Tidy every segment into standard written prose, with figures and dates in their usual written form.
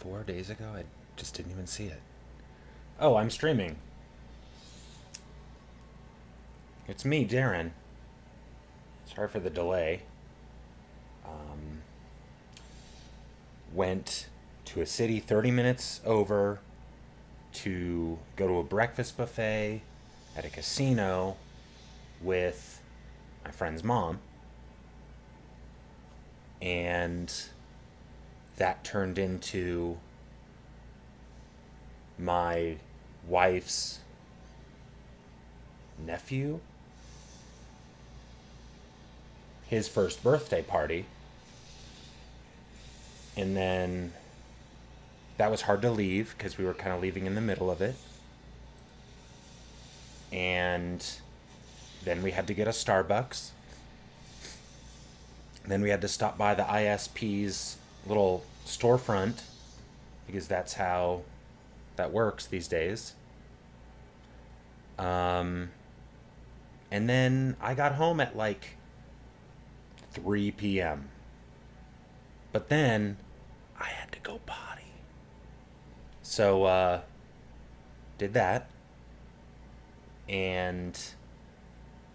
4 days ago? I just didn't even see it. Oh, I'm streaming. It's me, Darin. Sorry for the delay. Um, Went to a city 30 minutes over to go to a breakfast buffet at a casino with my friend's mom. And that turned into my wife's nephew, his first birthday party. And then that was hard to leave because we were kind of leaving in the middle of it. And then we had to get a Starbucks. Then we had to stop by the ISP's little storefront because that's how that works these days. And then I got home at like 3 p.m. But then I had to go potty. So, did that. And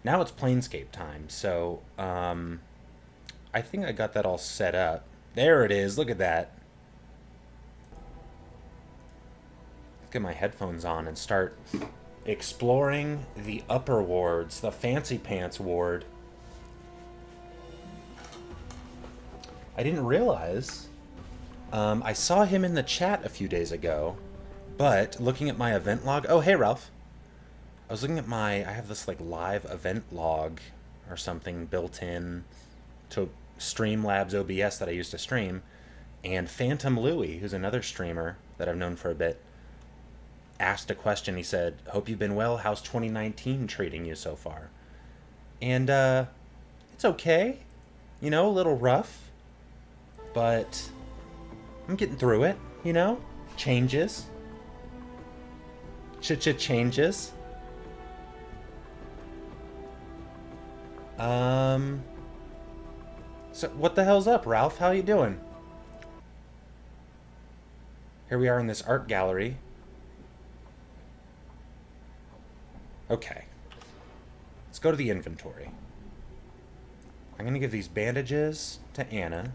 now it's Planescape time. So, I think I got that all set up. There it is. Look at that. Let's get my headphones on and start exploring the upper wards, the fancy pants ward. I didn't realize. I saw him in the chat a few days ago, but looking at my event log. Oh, hey, Ralph. I was looking at I have this like live event log or something built in to Streamlabs OBS that I used to stream. And Phantom Louie, who's another streamer that I've known for a bit, asked a question. He said, "Hope you've been well. How's 2019 treating you so far?" And it's okay. You know, a little rough. But I'm getting through it, you know? Changes. Changes. So what the hell's up, Ralph? How you doing? Here we are in this art gallery. Okay. Let's go to the inventory. I'm going to give these bandages to Anna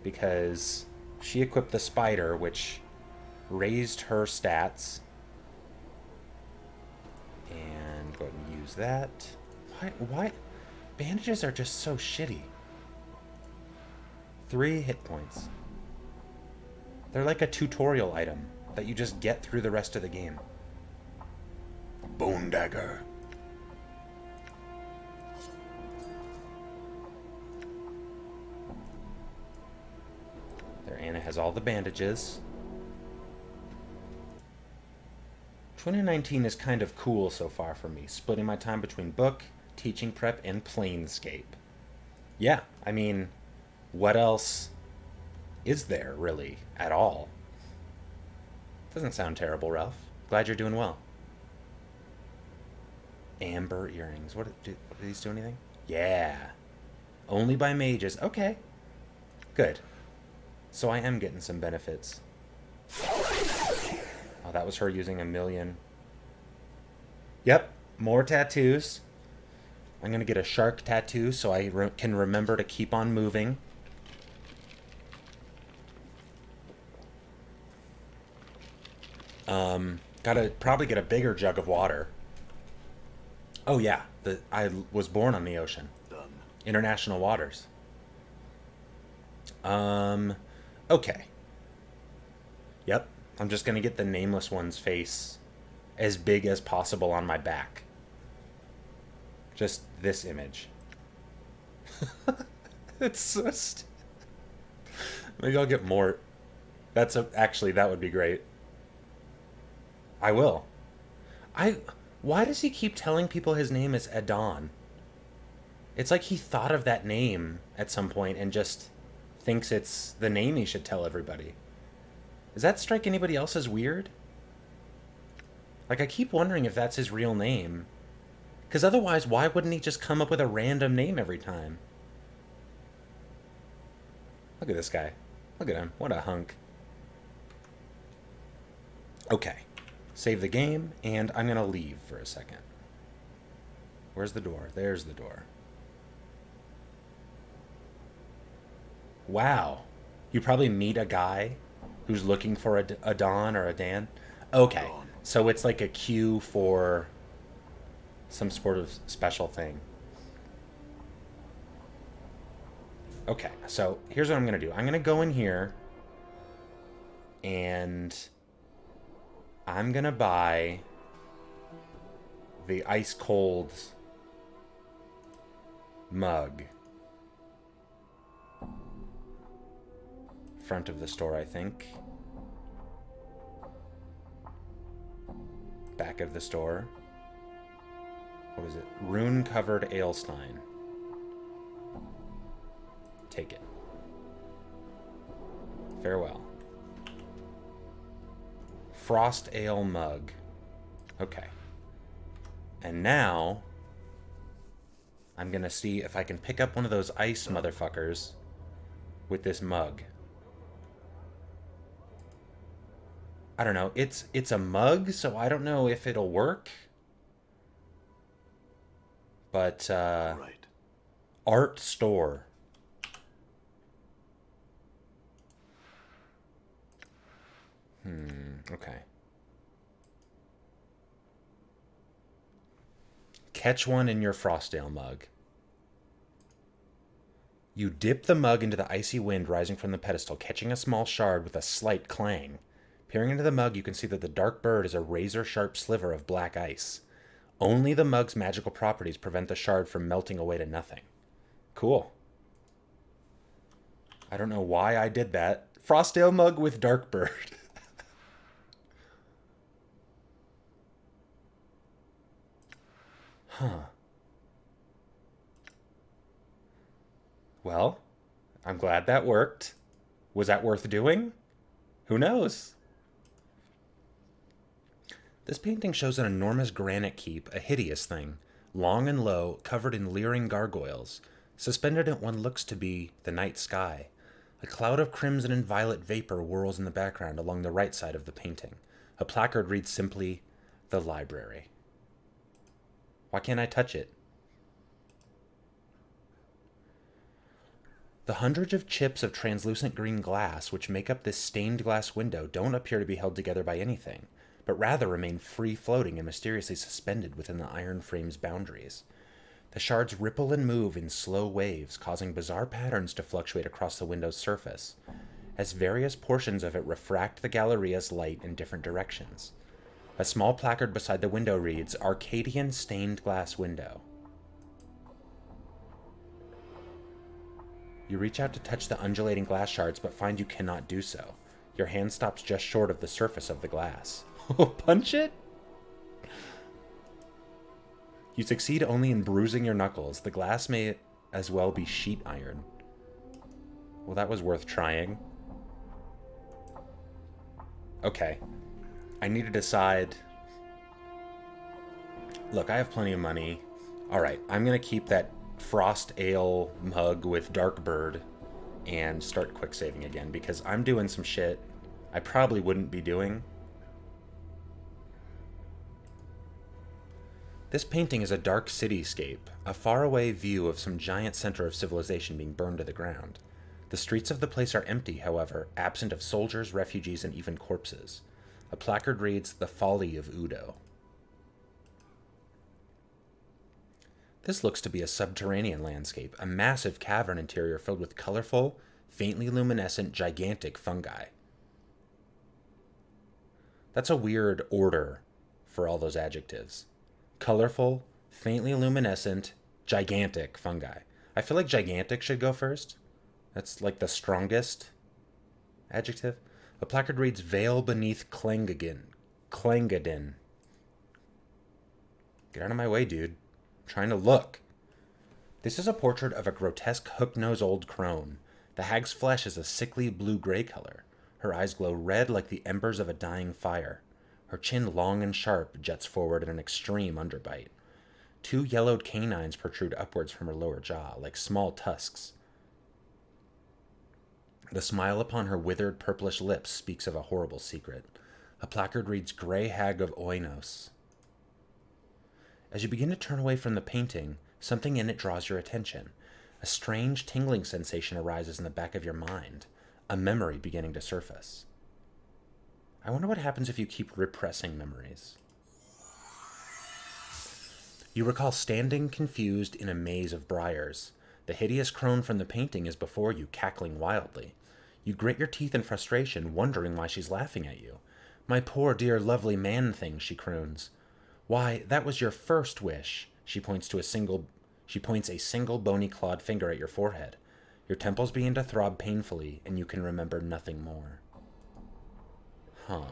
because she equipped the spider, which raised her stats. And go ahead and use that. Why? Bandages are just so shitty. 3 hit points. They're like a tutorial item that you just get through the rest of the game. Bone dagger. There, Anna has all the bandages. 2019 is kind of cool so far for me, splitting my time between book, teaching prep, and Planescape. Yeah, I mean, what else is there, really, at all? Doesn't sound terrible, Ralph. Glad you're doing well. Amber earrings. Do these do anything? Yeah. Only by mages. Okay. Good. So I am getting some benefits. Oh, that was her using a million. Yep. More tattoos. I'm going to get a shark tattoo so I can remember to keep on moving. Gotta probably get a bigger jug of water. Oh yeah, I was born on the ocean. Done. International waters. Okay. Yep, I'm just gonna get the nameless one's face as big as possible on my back. Just this image. It's so maybe I'll get more. Actually, that would be great. I will. Why does he keep telling people his name is Adon? It's like he thought of that name at some point and just thinks it's the name he should tell everybody. Does that strike anybody else as weird? Like, I keep wondering if that's his real name. Because otherwise, why wouldn't he just come up with a random name every time? Look at this guy. Look at him. What a hunk. Okay. Save the game, and I'm going to leave for a second. Where's the door? There's the door. Wow. You probably meet a guy who's looking for a Don or a Dan. Okay. Dawn. So it's like a queue for some sort of special thing. Okay. So here's what I'm going to do. I'm going to go in here and I'm going to buy the ice cold mug. Front of the store, I think. Back of the store. What is it? Rune covered Alestein. Take it. Farewell. Frost ale mug. Okay. And now I'm gonna see if I can pick up one of those ice motherfuckers with this mug. I don't know. It's a mug, so I don't know if it'll work. But Right. art store. Okay. Catch one in your Frostdale mug. You dip the mug into the icy wind rising from the pedestal, catching a small shard with a slight clang. Peering into the mug, you can see that the dark bird is a razor-sharp sliver of black ice. Only the mug's magical properties prevent the shard from melting away to nothing. Cool. I don't know why I did that. Frostdale mug with dark bird. Huh. Well, I'm glad that worked. Was that worth doing? Who knows? This painting shows an enormous granite keep, a hideous thing, long and low, covered in leering gargoyles. Suspended at what looks to be the night sky. A cloud of crimson and violet vapor whirls in the background along the right side of the painting. A placard reads simply, "The Library." Why can't I touch it? The hundreds of chips of translucent green glass which make up this stained glass window don't appear to be held together by anything, but rather remain free-floating and mysteriously suspended within the iron frame's boundaries. The shards ripple and move in slow waves, causing bizarre patterns to fluctuate across the window's surface, as various portions of it refract the Galleria's light in different directions. A small placard beside the window reads, "Arcadian Stained Glass Window." You reach out to touch the undulating glass shards, but find you cannot do so. Your hand stops just short of the surface of the glass. Punch it? You succeed only in bruising your knuckles. The glass may as well be sheet iron. Well, that was worth trying. Okay. I need to decide. Look, I have plenty of money. Alright, I'm going to keep that Frost Ale mug with Dark Bird and start quick saving again because I'm doing some shit I probably wouldn't be doing. This painting is a dark cityscape, a faraway view of some giant center of civilization being burned to the ground. The streets of the place are empty, however, absent of soldiers, refugees, and even corpses. A placard reads, "The Folly of Udo." This looks to be a subterranean landscape, a massive cavern interior filled with colorful, faintly luminescent, gigantic fungi. That's a weird order for all those adjectives. Colorful, faintly luminescent, gigantic fungi. I feel like gigantic should go first. That's like the strongest adjective. A placard reads, "Veil beneath Clangadin." Clangadin. Get out of my way, dude. I'm trying to look. This is a portrait of a grotesque hook-nosed old crone. The hag's flesh is a sickly blue-gray color. Her eyes glow red like the embers of a dying fire. Her chin, long and sharp, jets forward in an extreme underbite. Two yellowed canines protrude upwards from her lower jaw, like small tusks. The smile upon her withered, purplish lips speaks of a horrible secret. A placard reads, Grey Hag of Oinos. As you begin to turn away from the painting, something in it draws your attention. A strange tingling sensation arises in the back of your mind, a memory beginning to surface. I wonder what happens if you keep repressing memories. You recall standing confused in a maze of briars. The hideous crone from the painting is before you, cackling wildly. You grit your teeth in frustration, wondering why she's laughing at you. My poor, dear, lovely man-thing, she croons. Why, that was your first wish. She points a single bony clawed finger at your forehead. Your temples begin to throb painfully, and you can remember nothing more. Huh.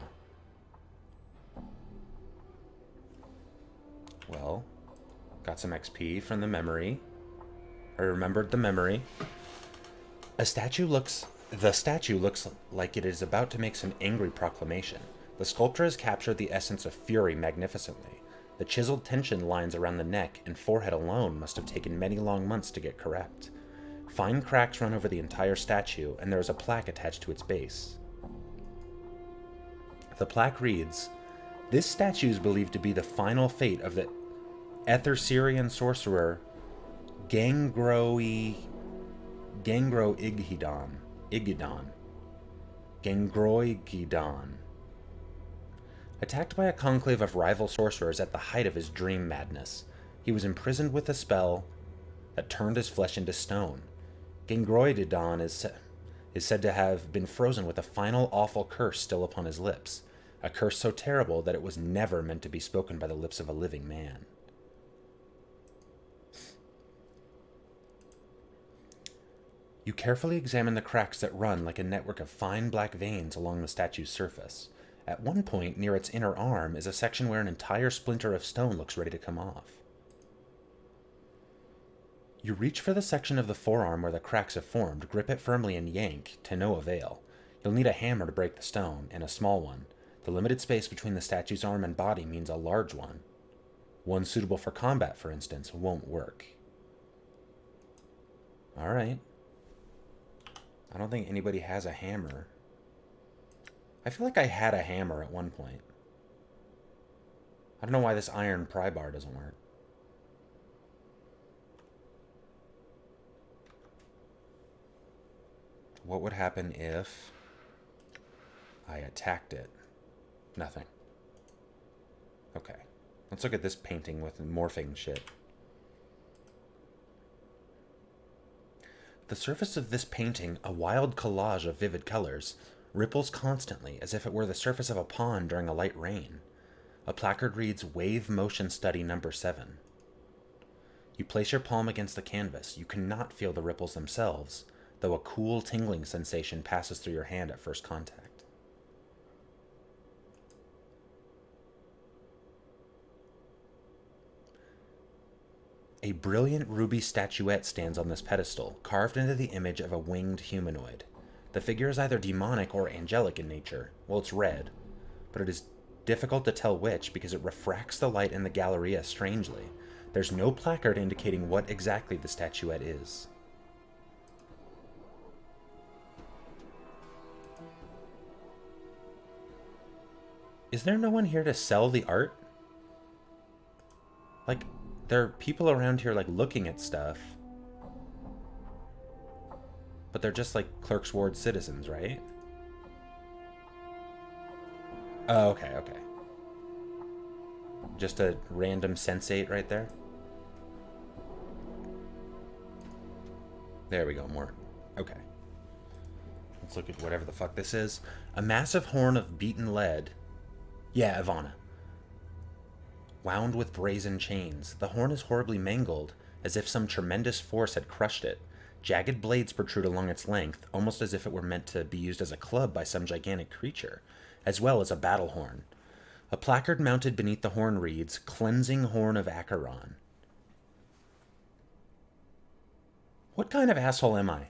Well, got some XP from the memory. I remembered the memory. The statue looks like it is about to make some angry proclamation. The sculptor has captured the essence of fury magnificently. The chiseled tension lines around the neck and forehead alone must have taken many long months to get correct. Fine cracks run over the entire statue, and there is a plaque attached to its base. The plaque reads, This statue is believed to be the final fate of the Ether-Syrian sorcerer Gangroigidon. Gangroigidon. Attacked by a conclave of rival sorcerers at the height of his dream madness, he was imprisoned with a spell that turned his flesh into stone. Gangroigidon is said to have been frozen with a final awful curse still upon his lips, a curse so terrible that it was never meant to be spoken by the lips of a living man. You carefully examine the cracks that run like a network of fine black veins along the statue's surface. At one point, near its inner arm, is a section where an entire splinter of stone looks ready to come off. You reach for the section of the forearm where the cracks have formed, grip it firmly, and yank, to no avail. You'll need a hammer to break the stone, and a small one. The limited space between the statue's arm and body means a large one. One suitable for combat, for instance, won't work. Alright. I don't think anybody has a hammer. I feel like I had a hammer at one point. I don't know why this iron pry bar doesn't work. What would happen if I attacked it? Nothing. Okay. Let's look at this painting with morphing shit. The surface of this painting, a wild collage of vivid colors, ripples constantly as if it were the surface of a pond during a light rain. A placard reads, Wave Motion Study Number 7. You place your palm against the canvas. You cannot feel the ripples themselves, though a cool tingling sensation passes through your hand at first contact. A brilliant ruby statuette stands on this pedestal, carved into the image of a winged humanoid. The figure is either demonic or angelic in nature. Well, it's red, but it is difficult to tell which because it refracts the light in the Galleria strangely. There's no placard indicating what exactly the statuette is. Is there no one here to sell the art? Like, there are people around here, like, looking at stuff. But they're just, like, Clerk's Ward citizens, right? Oh, okay, okay. Just a random sensate right there. There we go, more. Okay. Let's look at whatever the fuck this is. A massive horn of beaten lead. Yeah, Ivana. Wound with brazen chains. The horn is horribly mangled, as if some tremendous force had crushed it. Jagged blades protrude along its length, almost as if it were meant to be used as a club by some gigantic creature, as well as a battle horn. A placard mounted beneath the horn reads, Cleansing Horn of Acheron. What kind of asshole am I?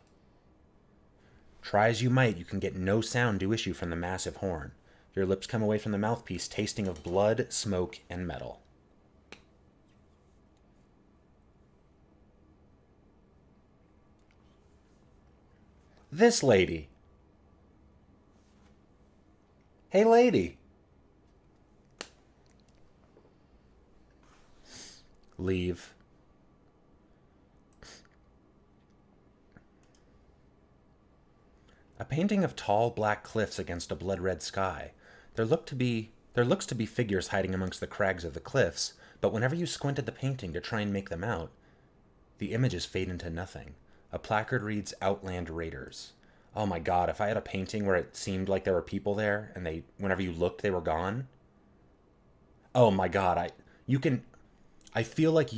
Try as you might, you can get no sound to issue from the massive horn. Your lips come away from the mouthpiece tasting of blood, smoke, and metal. This lady. Hey, lady. Leave. A painting of tall black cliffs against a blood-red sky. There looks to be figures hiding amongst the crags of the cliffs, but whenever you squint at the painting to try and make them out, the images fade into nothing. A placard reads Outland Raiders. Oh my god, if I had a painting where it seemed like there were people there and whenever you looked they were gone. Oh my god, I feel like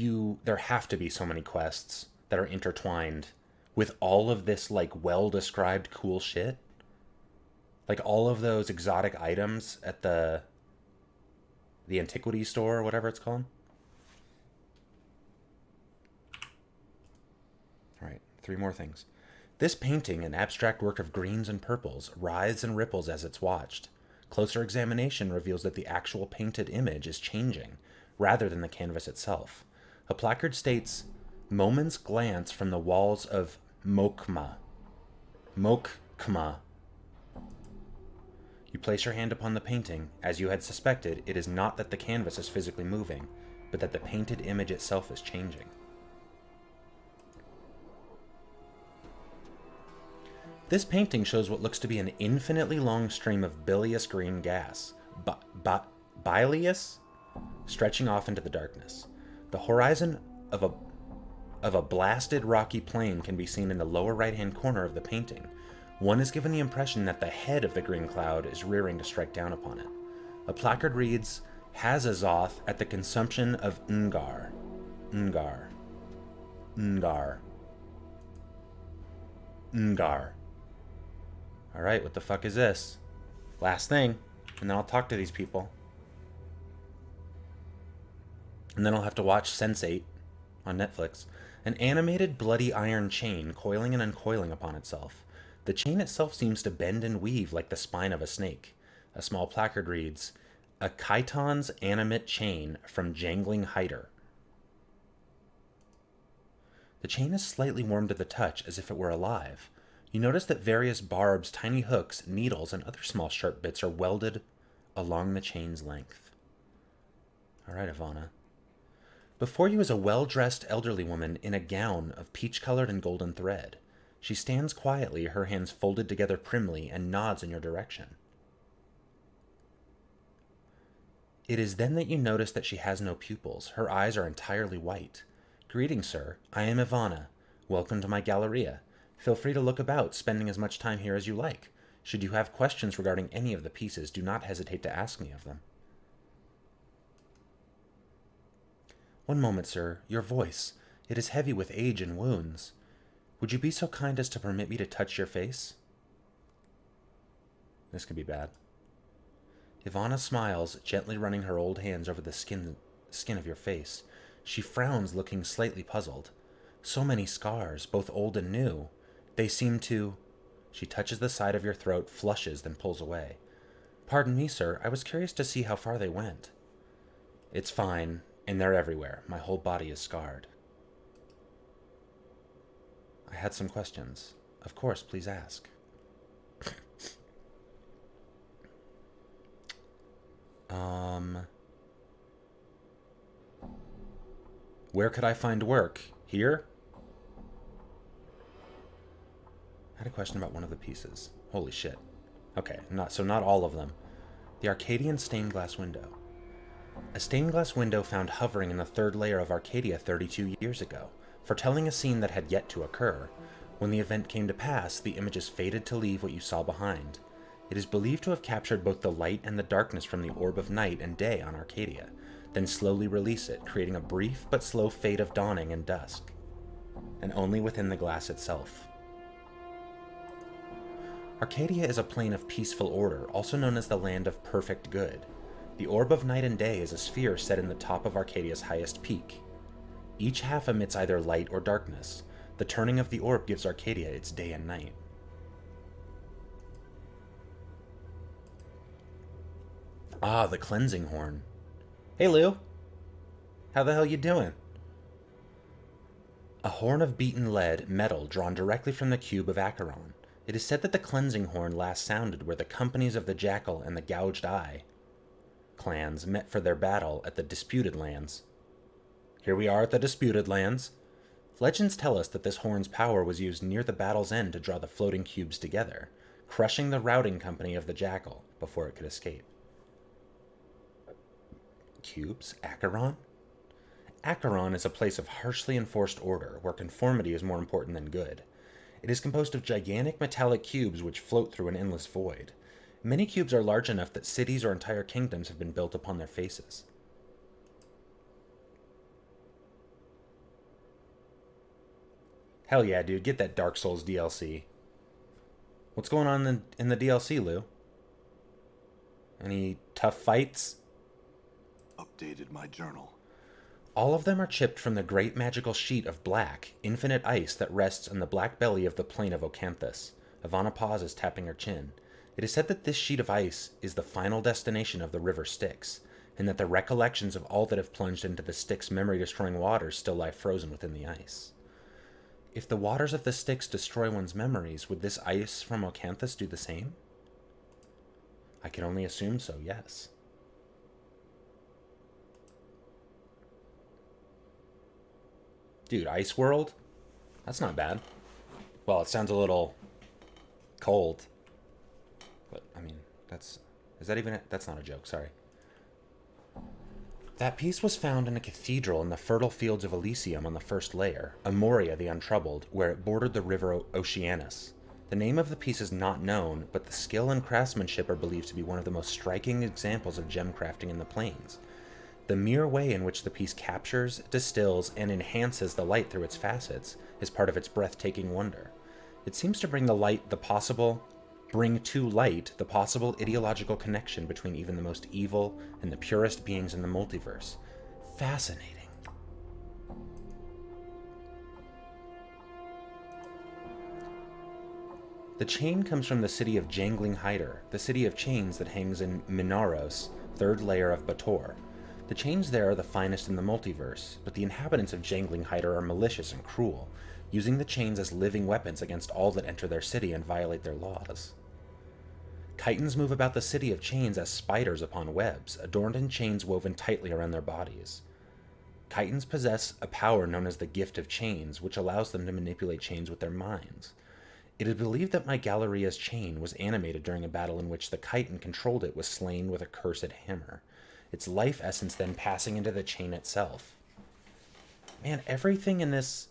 there have to be so many quests that are intertwined with all of this, like, well-described cool shit. Like, all of those exotic items at the antiquity store, or whatever it's called. Alright, 3 more things. This painting, an abstract work of greens and purples, writhes and ripples as it's watched. Closer examination reveals that the actual painted image is changing, rather than the canvas itself. A placard states, "Moment's glance from the walls of Mokma." Mokma. You place your hand upon the painting. As you had suspected, it is not that the canvas is physically moving, but that the painted image itself is changing. This painting shows what looks to be an infinitely long stream of bilious green gas. Bilious? Stretching off into the darkness. The horizon of a blasted rocky plain can be seen in the lower right-hand corner of the painting. One is given the impression that the head of the green cloud is rearing to strike down upon it. A placard reads, "Hazazoth at the consumption of Ungar." Ungar. Ungar. Ungar. Alright, what the fuck is this? Last thing, and then I'll talk to these people. And then I'll have to watch Sense8 on Netflix. An animated bloody iron chain coiling and uncoiling upon itself. The chain itself seems to bend and weave like the spine of a snake. A small placard reads, "A chiton's animate chain from Jangling Hider." The chain is slightly warm to the touch, as if it were alive. You notice that various barbs, tiny hooks, needles, and other small sharp bits are welded along the chain's length. Alright, Ivana. Before you is a well-dressed elderly woman in a gown of peach-colored and golden thread. She stands quietly, her hands folded together primly, and nods in your direction. It is then that you notice that she has no pupils. Her eyes are entirely white. "Greetings, sir. I am Ivana. Welcome to my galleria. Feel free to look about, spending as much time here as you like. Should you have questions regarding any of the pieces, do not hesitate to ask me of them." "One moment, sir. Your voice. It is heavy with age and wounds. Would you be so kind as to permit me to touch your face?" This could be bad. Ivana smiles, gently running her old hands over the skin of your face. She frowns, looking slightly puzzled. "So many scars, both old and new. They seem to..." She touches the side of your throat, flushes, then pulls away. "Pardon me, sir. I was curious to see how far they went." "It's fine, and they're everywhere. My whole body is scarred." "I had some questions." "Of course, please ask." Where could I find work? Here? I had a question about one of the pieces. Holy shit. Okay, not all of them. The Arcadian stained glass window. A stained glass window found hovering in the 3rd layer of Arcadia 32 years ago, foretelling a scene that had yet to occur. When the event came to pass, the images faded to leave what you saw behind. It is believed to have captured both the light and the darkness from the orb of night and day on Arcadia, then slowly release it, creating a brief but slow fade of dawning and dusk, and only within the glass itself. Arcadia is a plane of peaceful order, also known as the land of perfect good. The orb of night and day is a sphere set in the top of Arcadia's highest peak. Each half emits either light or darkness. The turning of the orb gives Arcadia its day and night. Ah, the cleansing horn. Hey, Lou. How the hell you doing? A horn of beaten lead metal drawn directly from the cube of Acheron. It is said that the cleansing horn last sounded where the companies of the Jackal and the Gouged Eye clans met for their battle at the Disputed Lands. Here we are at the disputed lands. Legends tell us that this horn's power was used near the battle's end to draw the floating cubes together, crushing the routing company of the Jackal before it could escape. Cubes? Acheron? Acheron is a place of harshly enforced order, where conformity is more important than good. It is composed of gigantic metallic cubes which float through an endless void. Many cubes are large enough that cities or entire kingdoms have been built upon their faces. Hell yeah, dude, get that Dark Souls DLC. What's going on in the DLC, Lou? Any tough fights? Updated my journal. All of them are chipped from the great magical sheet of black, infinite ice that rests on the black belly of the plain of Ocanthus. Ivana pauses, tapping her chin. It is said that this sheet of ice is the final destination of the river Styx, and that the recollections of all that have plunged into the Styx memory-destroying waters still lie frozen within the ice. If the waters of the Styx destroy one's memories, would this ice from Ocanthus do the same? I can only assume so, yes. Dude, Ice World? That's not bad. Well, it sounds a little cold. But, I mean, that's not a joke, sorry. That piece was found in a cathedral in the fertile fields of Elysium on the first layer, Amoria the Untroubled, where it bordered the river Oceanus. The name of the piece is not known, but the skill and craftsmanship are believed to be one of the most striking examples of gem crafting in the plains. The mere way in which the piece captures, distills, and enhances the light through its facets is part of its breathtaking wonder. It seems to bring to light the possible ideological connection between even the most evil and the purest beings in the multiverse. Fascinating. The chain comes from the city of Jangling Hyder, the city of chains that hangs in Minaros, third layer of Bator. The chains there are the finest in the multiverse, but the inhabitants of Jangling Hyder are malicious and cruel, using the chains as living weapons against all that enter their city and violate their laws. Chitons move about the city of chains as spiders upon webs, adorned in chains woven tightly around their bodies. Chitons possess a power known as the Gift of Chains, which allows them to manipulate chains with their minds. It is believed that my Galleria's chain was animated during a battle in which the Chiton controlled it was slain with a cursed hammer, its life essence then passing into the chain itself. Man, everything in this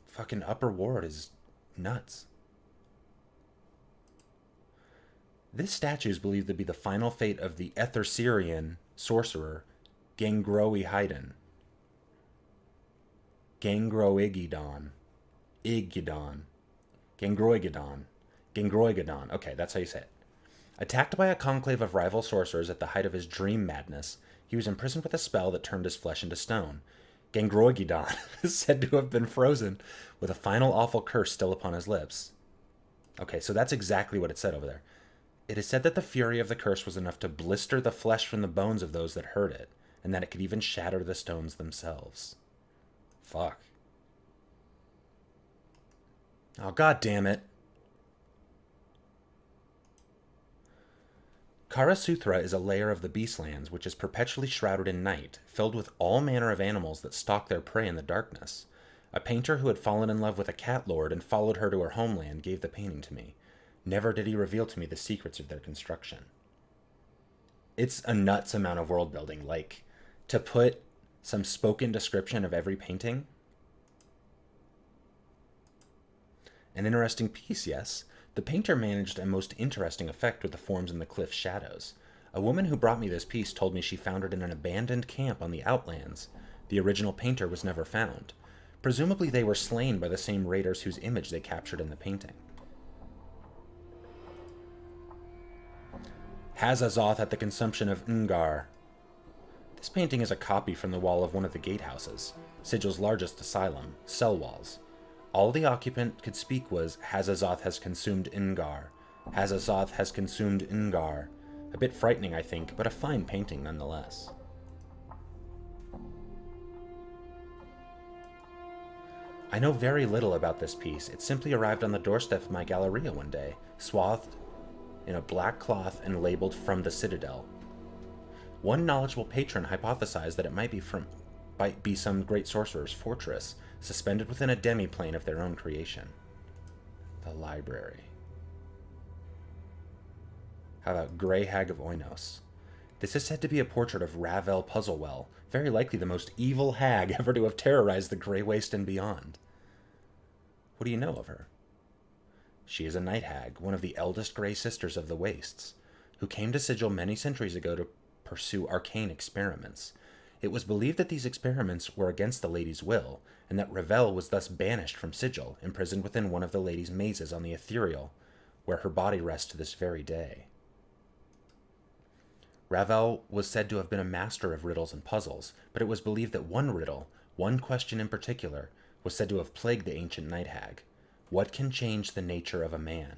fucking upper ward is nuts. This statue is believed to be the final fate of the Ether-Syrian sorcerer Gangroigidon. Gangroigidon. Okay, that's how you say it. Attacked by a conclave of rival sorcerers at the height of his dream madness, he was imprisoned with a spell that turned his flesh into stone. Gangroigidon is said to have been frozen, with a final awful curse still upon his lips. Okay, so that's exactly what it said over there. It is said that the fury of the curse was enough to blister the flesh from the bones of those that heard it, and that it could even shatter the stones themselves. Fuck. Oh, god damn it. Karasuthra is a layer of the Beastlands which is perpetually shrouded in night, filled with all manner of animals that stalk their prey in the darkness. A painter who had fallen in love with a cat lord and followed her to her homeland gave the painting to me. Never did he reveal to me the secrets of their construction. It's a nuts amount of world building. Like, to put some spoken description of every painting. An interesting piece, yes. The painter managed a most interesting effect with the forms in the cliff's shadows. A woman who brought me this piece told me she found it in an abandoned camp on the Outlands. The original painter was never found. Presumably they were slain by the same raiders whose image they captured in the painting. Hazazoth at the consumption of Ungar. This painting is a copy from the wall of one of the gatehouses, Sigil's largest asylum, cell walls. All the occupant could speak was, Hazazoth has consumed Ungar. Hazazoth has consumed Ungar. A bit frightening, I think, but a fine painting nonetheless. I know very little about this piece. It simply arrived on the doorstep of my Galleria one day, swathed in a black cloth and labeled "From the Citadel." One knowledgeable patron hypothesized that it might be from might be some great sorcerer's fortress, suspended within a demi-plane of their own creation. The library. How about Grey Hag of Oinos? This is said to be a portrait of Ravel Puzzlewell, very likely the most evil hag ever to have terrorized the Grey Waste and beyond. What do you know of her? She is a night hag, one of the eldest Grey Sisters of the Wastes, who came to Sigil many centuries ago to pursue arcane experiments. It was believed that these experiments were against the lady's will, and that Ravel was thus banished from Sigil, imprisoned within one of the lady's mazes on the Ethereal, where her body rests to this very day. Ravel was said to have been a master of riddles and puzzles, but it was believed that one riddle, one question in particular, was said to have plagued the ancient night hag. What can change the nature of a man?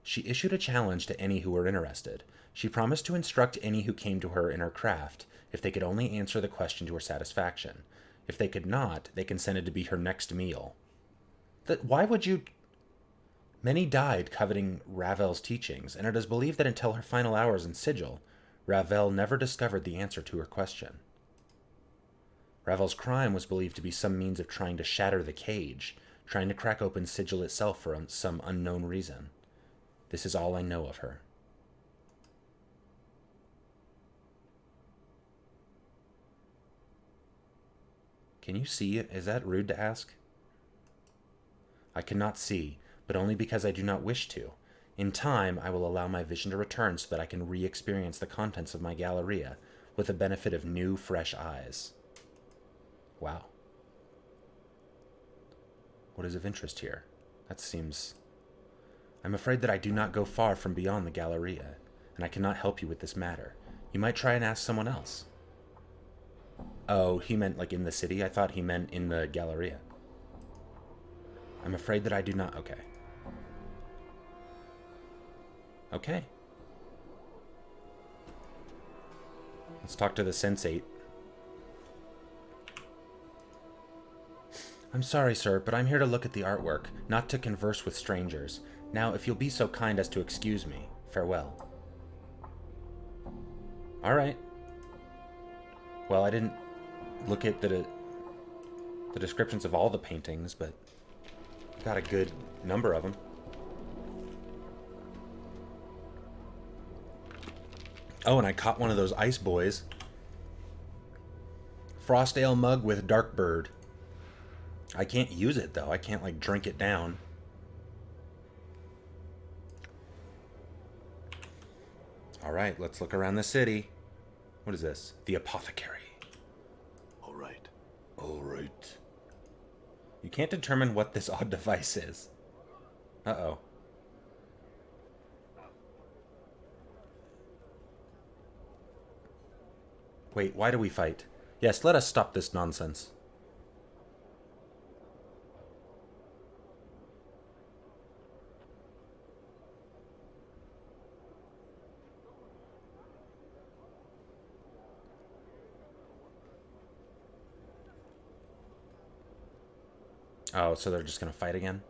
She issued a challenge to any who were interested. She promised to instruct any who came to her in her craft, if they could only answer the question to her satisfaction. If they could not, they consented to be her next meal. Why would you... Many died coveting Ravel's teachings, and it is believed that until her final hours in Sigil, Ravel never discovered the answer to her question. Ravel's crime was believed to be some means of trying to shatter the cage, trying to crack open Sigil itself for some unknown reason. This is all I know of her. Can you see it? Is that rude to ask? I cannot see, but only because I do not wish to. In time, I will allow my vision to return so that I can re-experience the contents of my Galleria with the benefit of new, fresh eyes. Wow. What is of interest here? That seems... I'm afraid that I do not go far from beyond the Galleria, and I cannot help you with this matter. You might try and ask someone else. Oh, he meant like in the city? I thought he meant in the Galleria. I'm afraid that I do not... Okay. Okay. Let's talk to the sensate. I'm sorry, sir, but I'm here to look at the artwork, not to converse with strangers. Now, if you'll be so kind as to excuse me, farewell. All right. Well, I didn't look at the descriptions of all the paintings, but got a good number of them. Oh, and I caught one of those ice boys. Frost ale mug with dark bird. I can't use it, though. I can't, like, drink it down. All right, let's look around the city. What is this? The apothecary. All right. All right. You can't determine what this odd device is. Uh-oh. Wait, why do we fight? Yes, let us stop this nonsense. Oh, so they're just going to fight again?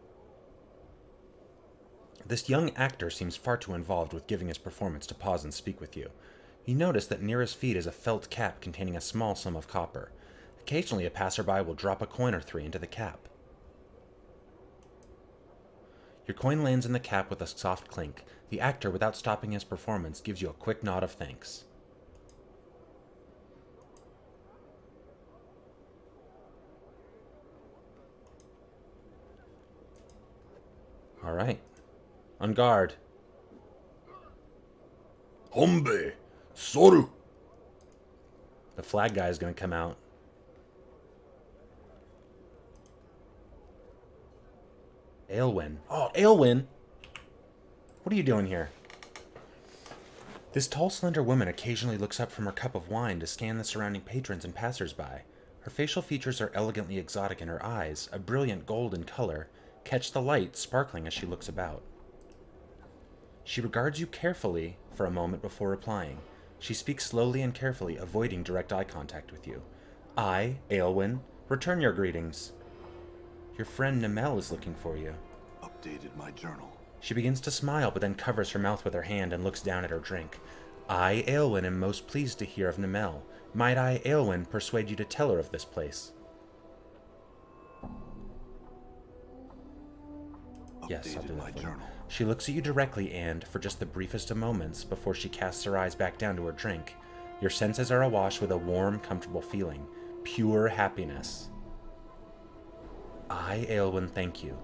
This young actor seems far too involved with giving his performance to pause and speak with you. You notice that near his feet is a felt cap containing a small sum of copper. Occasionally a passerby will drop a coin or three into the cap. Your coin lands in the cap with a soft clink. The actor, without stopping his performance, gives you a quick nod of thanks. All right. On guard. Hombe! Soru! The flag guy is going to come out. Aelwyn. Oh, Aelwyn! What are you doing here? This tall, slender woman occasionally looks up from her cup of wine to scan the surrounding patrons and passersby. Her facial features are elegantly exotic, and her eyes, a brilliant gold in color, catch the light sparkling as she looks about. She regards you carefully for a moment before replying. She speaks slowly and carefully, avoiding direct eye contact with you. I, Aelwyn, return your greetings. Your friend Namel is looking for you. Updated my journal. She begins to smile, but then covers her mouth with her hand and looks down at her drink. I, Aelwyn, am most pleased to hear of Nemel. Might I, Aelwyn, persuade you to tell her of this place? Yes, I'll do that for you. She looks at you directly and, for just the briefest of moments, before she casts her eyes back down to her drink, your senses are awash with a warm, comfortable feeling. Pure happiness. I, Aelwyn, thank you.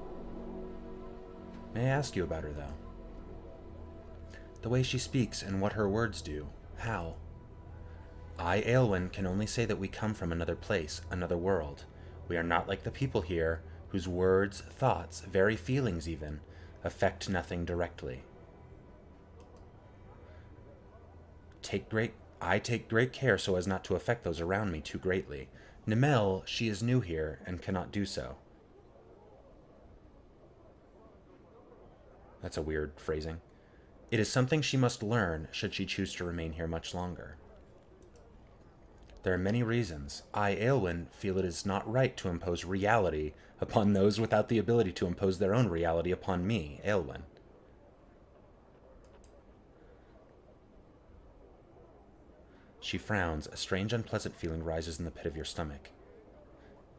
May I ask you about her, though? The way she speaks and what her words do. How? I, Aelwyn, can only say that we come from another place, another world. We are not like the people here, whose words, thoughts, very feelings even, affect nothing directly. I take great care so as not to affect those around me too greatly. Nemel, she is new here and cannot do so. That's a weird phrasing. It is something she must learn should she choose to remain here much longer. There are many reasons. I, Aelwyn, feel it is not right to impose reality upon those without the ability to impose their own reality upon me, Aelwyn. She frowns. A strange, unpleasant feeling rises in the pit of your stomach.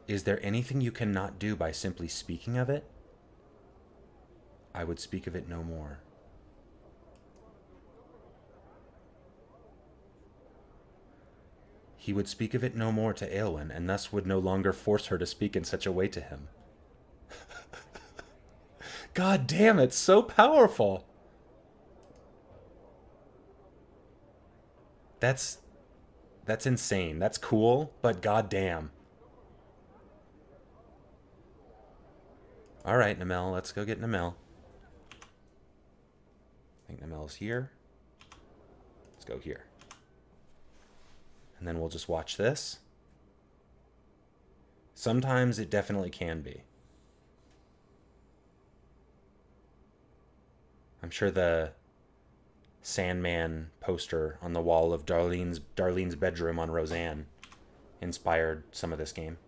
Is there anything you cannot do by simply speaking of it? I would speak of it no more. He would speak of it no more to Aelwyn, and thus would no longer force her to speak in such a way to him. God damn, it's so powerful! That's insane. That's cool, but god damn. Alright, Nemel, let's go get Nemel. I think Nemel's here. Let's go here. And then we'll just watch this. Sometimes it definitely can be. I'm sure the Sandman poster on the wall of Darlene's bedroom on Roseanne inspired some of this game.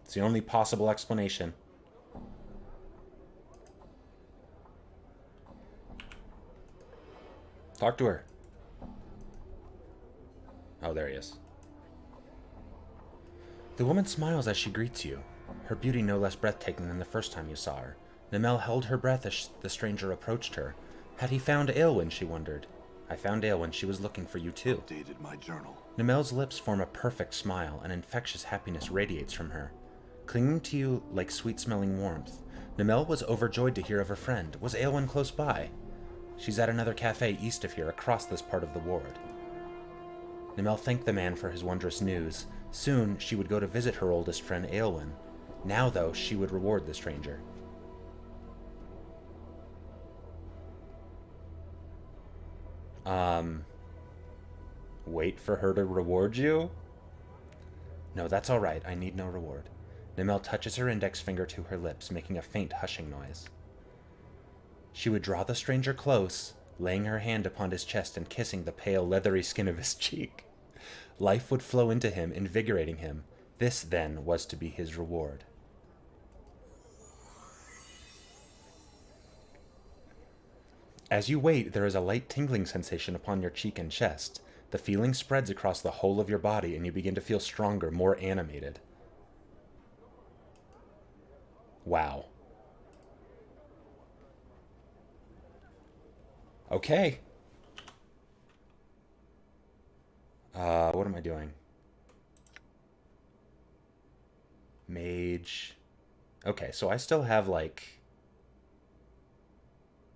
It's the only possible explanation. Talk to her. Oh, there he is. The woman smiles as she greets you, her beauty no less breathtaking than the first time you saw her. Nemel held her breath as the stranger approached her. Had he found Aelwyn, she wondered. I found Aelwyn. She was looking for you, too. Updated my journal. Nemel's lips form a perfect smile. An infectious happiness radiates from her. Clinging to you like sweet-smelling warmth, Nemel was overjoyed to hear of her friend. Was Aelwyn close by? She's at another cafe east of here, across this part of the ward. Nemel thanked the man for his wondrous news. Soon, she would go to visit her oldest friend, Aelwyn. Now, though, she would reward the stranger. Wait for her to reward you? No, that's all right. I need no reward. Nemel touches her index finger to her lips, making a faint hushing noise. She would draw the stranger close, laying her hand upon his chest and kissing the pale, leathery skin of his cheek. Life would flow into him, invigorating him. This, then, was to be his reward. As you wait, there is a light tingling sensation upon your cheek and chest. The feeling spreads across the whole of your body, and you begin to feel stronger, more animated. Wow. Okay. What am I doing? Mage. Okay, so I still have like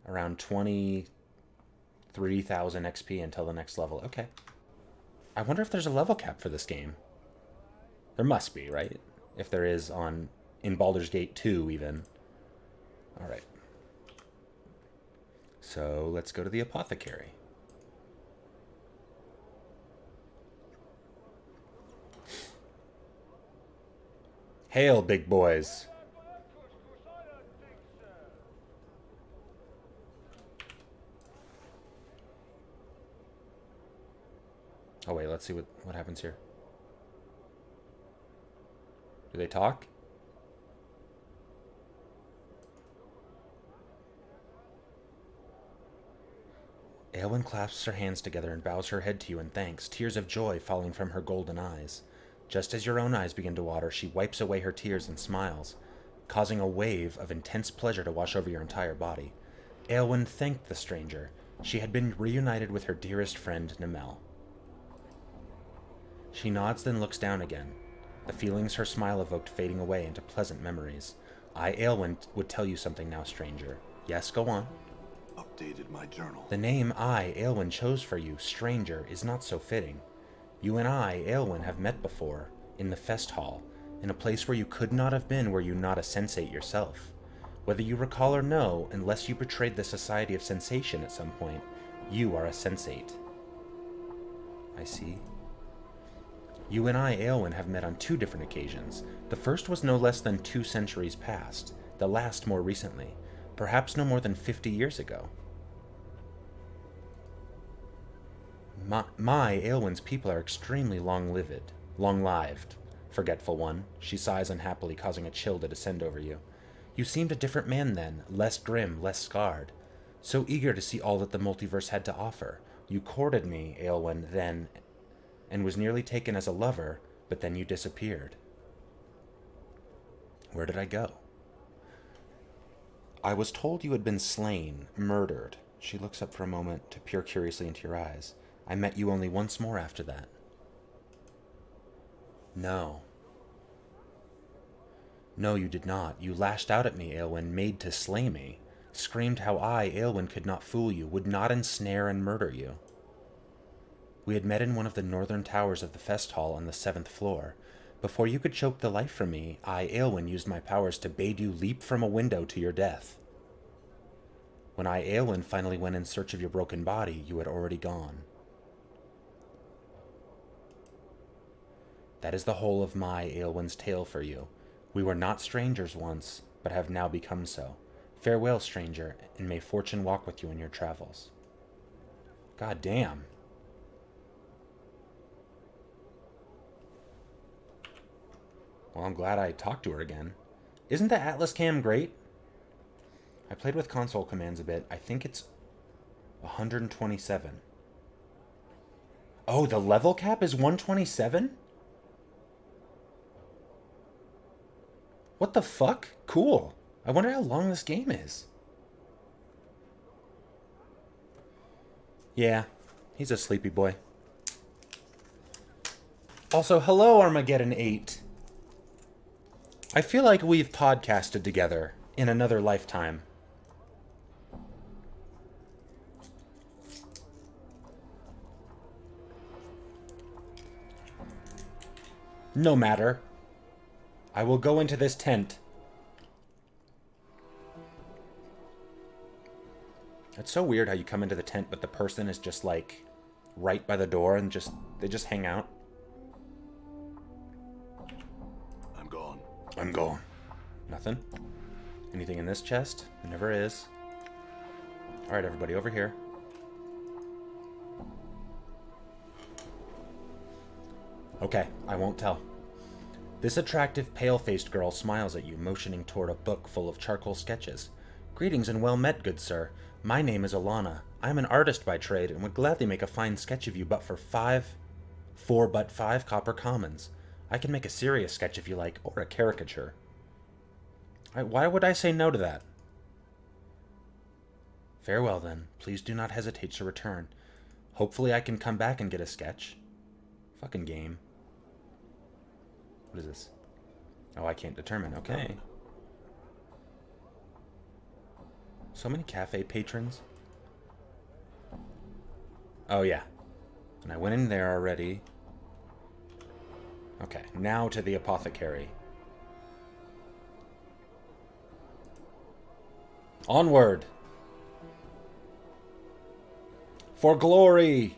around 23,000 XP until the next level. Okay. I wonder if there's a level cap for this game. There must be, right? If there is in Baldur's Gate 2 even. Alright. So let's go to the apothecary. Hail, big boys. Oh wait, let's see what happens here. Do they talk? Aelwyn clasps her hands together and bows her head to you in thanks, tears of joy falling from her golden eyes. Just as your own eyes begin to water, she wipes away her tears and smiles, causing a wave of intense pleasure to wash over your entire body. Aelwyn thanked the stranger. She had been reunited with her dearest friend, Namel. She nods, then looks down again, the feelings her smile evoked fading away into pleasant memories. I, Aelwyn, would tell you something now, stranger. Yes, go on. Updated my journal. The name I, Aelwyn, chose for you, stranger, is not so fitting. You and I, Aelwyn, have met before, in the Fest Hall, in a place where you could not have been were you not a sensate yourself. Whether you recall or no, unless you betrayed the Society of Sensation at some point, you are a sensate. I see. You and I, Aelwyn, have met on 2 different occasions. The first was no less than 2 centuries past, the last more recently, perhaps no more than 50 years ago. My Aelwyn's people are extremely long-lived. Forgetful one, she sighs unhappily, causing a chill to descend over you. You seemed a different man then, less grim, less scarred. So eager to see all that the multiverse had to offer. You courted me, Aelwyn, then, and was nearly taken as a lover, but then you disappeared. Where did I go? I was told you had been slain, murdered. She looks up for a moment to peer curiously into your eyes. I met you only once more after that. No. No, you did not. You lashed out at me, Aelwyn, made to slay me. Screamed how I, Aelwyn, could not fool you, would not ensnare and murder you. We had met in one of the northern towers of the Fest Hall on the 7th floor. Before you could choke the life from me, I, Aelwyn, used my powers to bade you leap from a window to your death. When I, Aelwyn, finally went in search of your broken body, you had already gone. That is the whole of my, Aelwyn's tale for you. We were not strangers once, but have now become so. Farewell, stranger, and may fortune walk with you in your travels. God damn. Well, I'm glad I talked to her again. Isn't the Atlas Cam great? I played with console commands a bit. I think it's 127. Oh, the level cap is 127? What the fuck? Cool. I wonder how long this game is. Yeah, he's a sleepy boy. Also, hello, Armageddon 8. I feel like we've podcasted together in another lifetime. No matter. I will go into this tent. It's so weird how you come into the tent, but the person is just like right by the door and they just hang out. I'm gone. Nothing? Anything in this chest? There never is. Alright, everybody, over here. Okay, I won't tell. This attractive, pale-faced girl smiles at you, motioning toward a book full of charcoal sketches. Greetings and well met, good sir. My name is Alana. I am an artist by trade and would gladly make a fine sketch of you, but for 5 copper commons. I can make a serious sketch if you like, or a caricature. Why would I say no to that? Farewell, then. Please do not hesitate to return. Hopefully I can come back and get a sketch. Fucking game. What is this? Oh, I can't determine. Okay. So many cafe patrons. Oh, yeah. And I went in there already. Okay, now to the apothecary. Onward! For glory!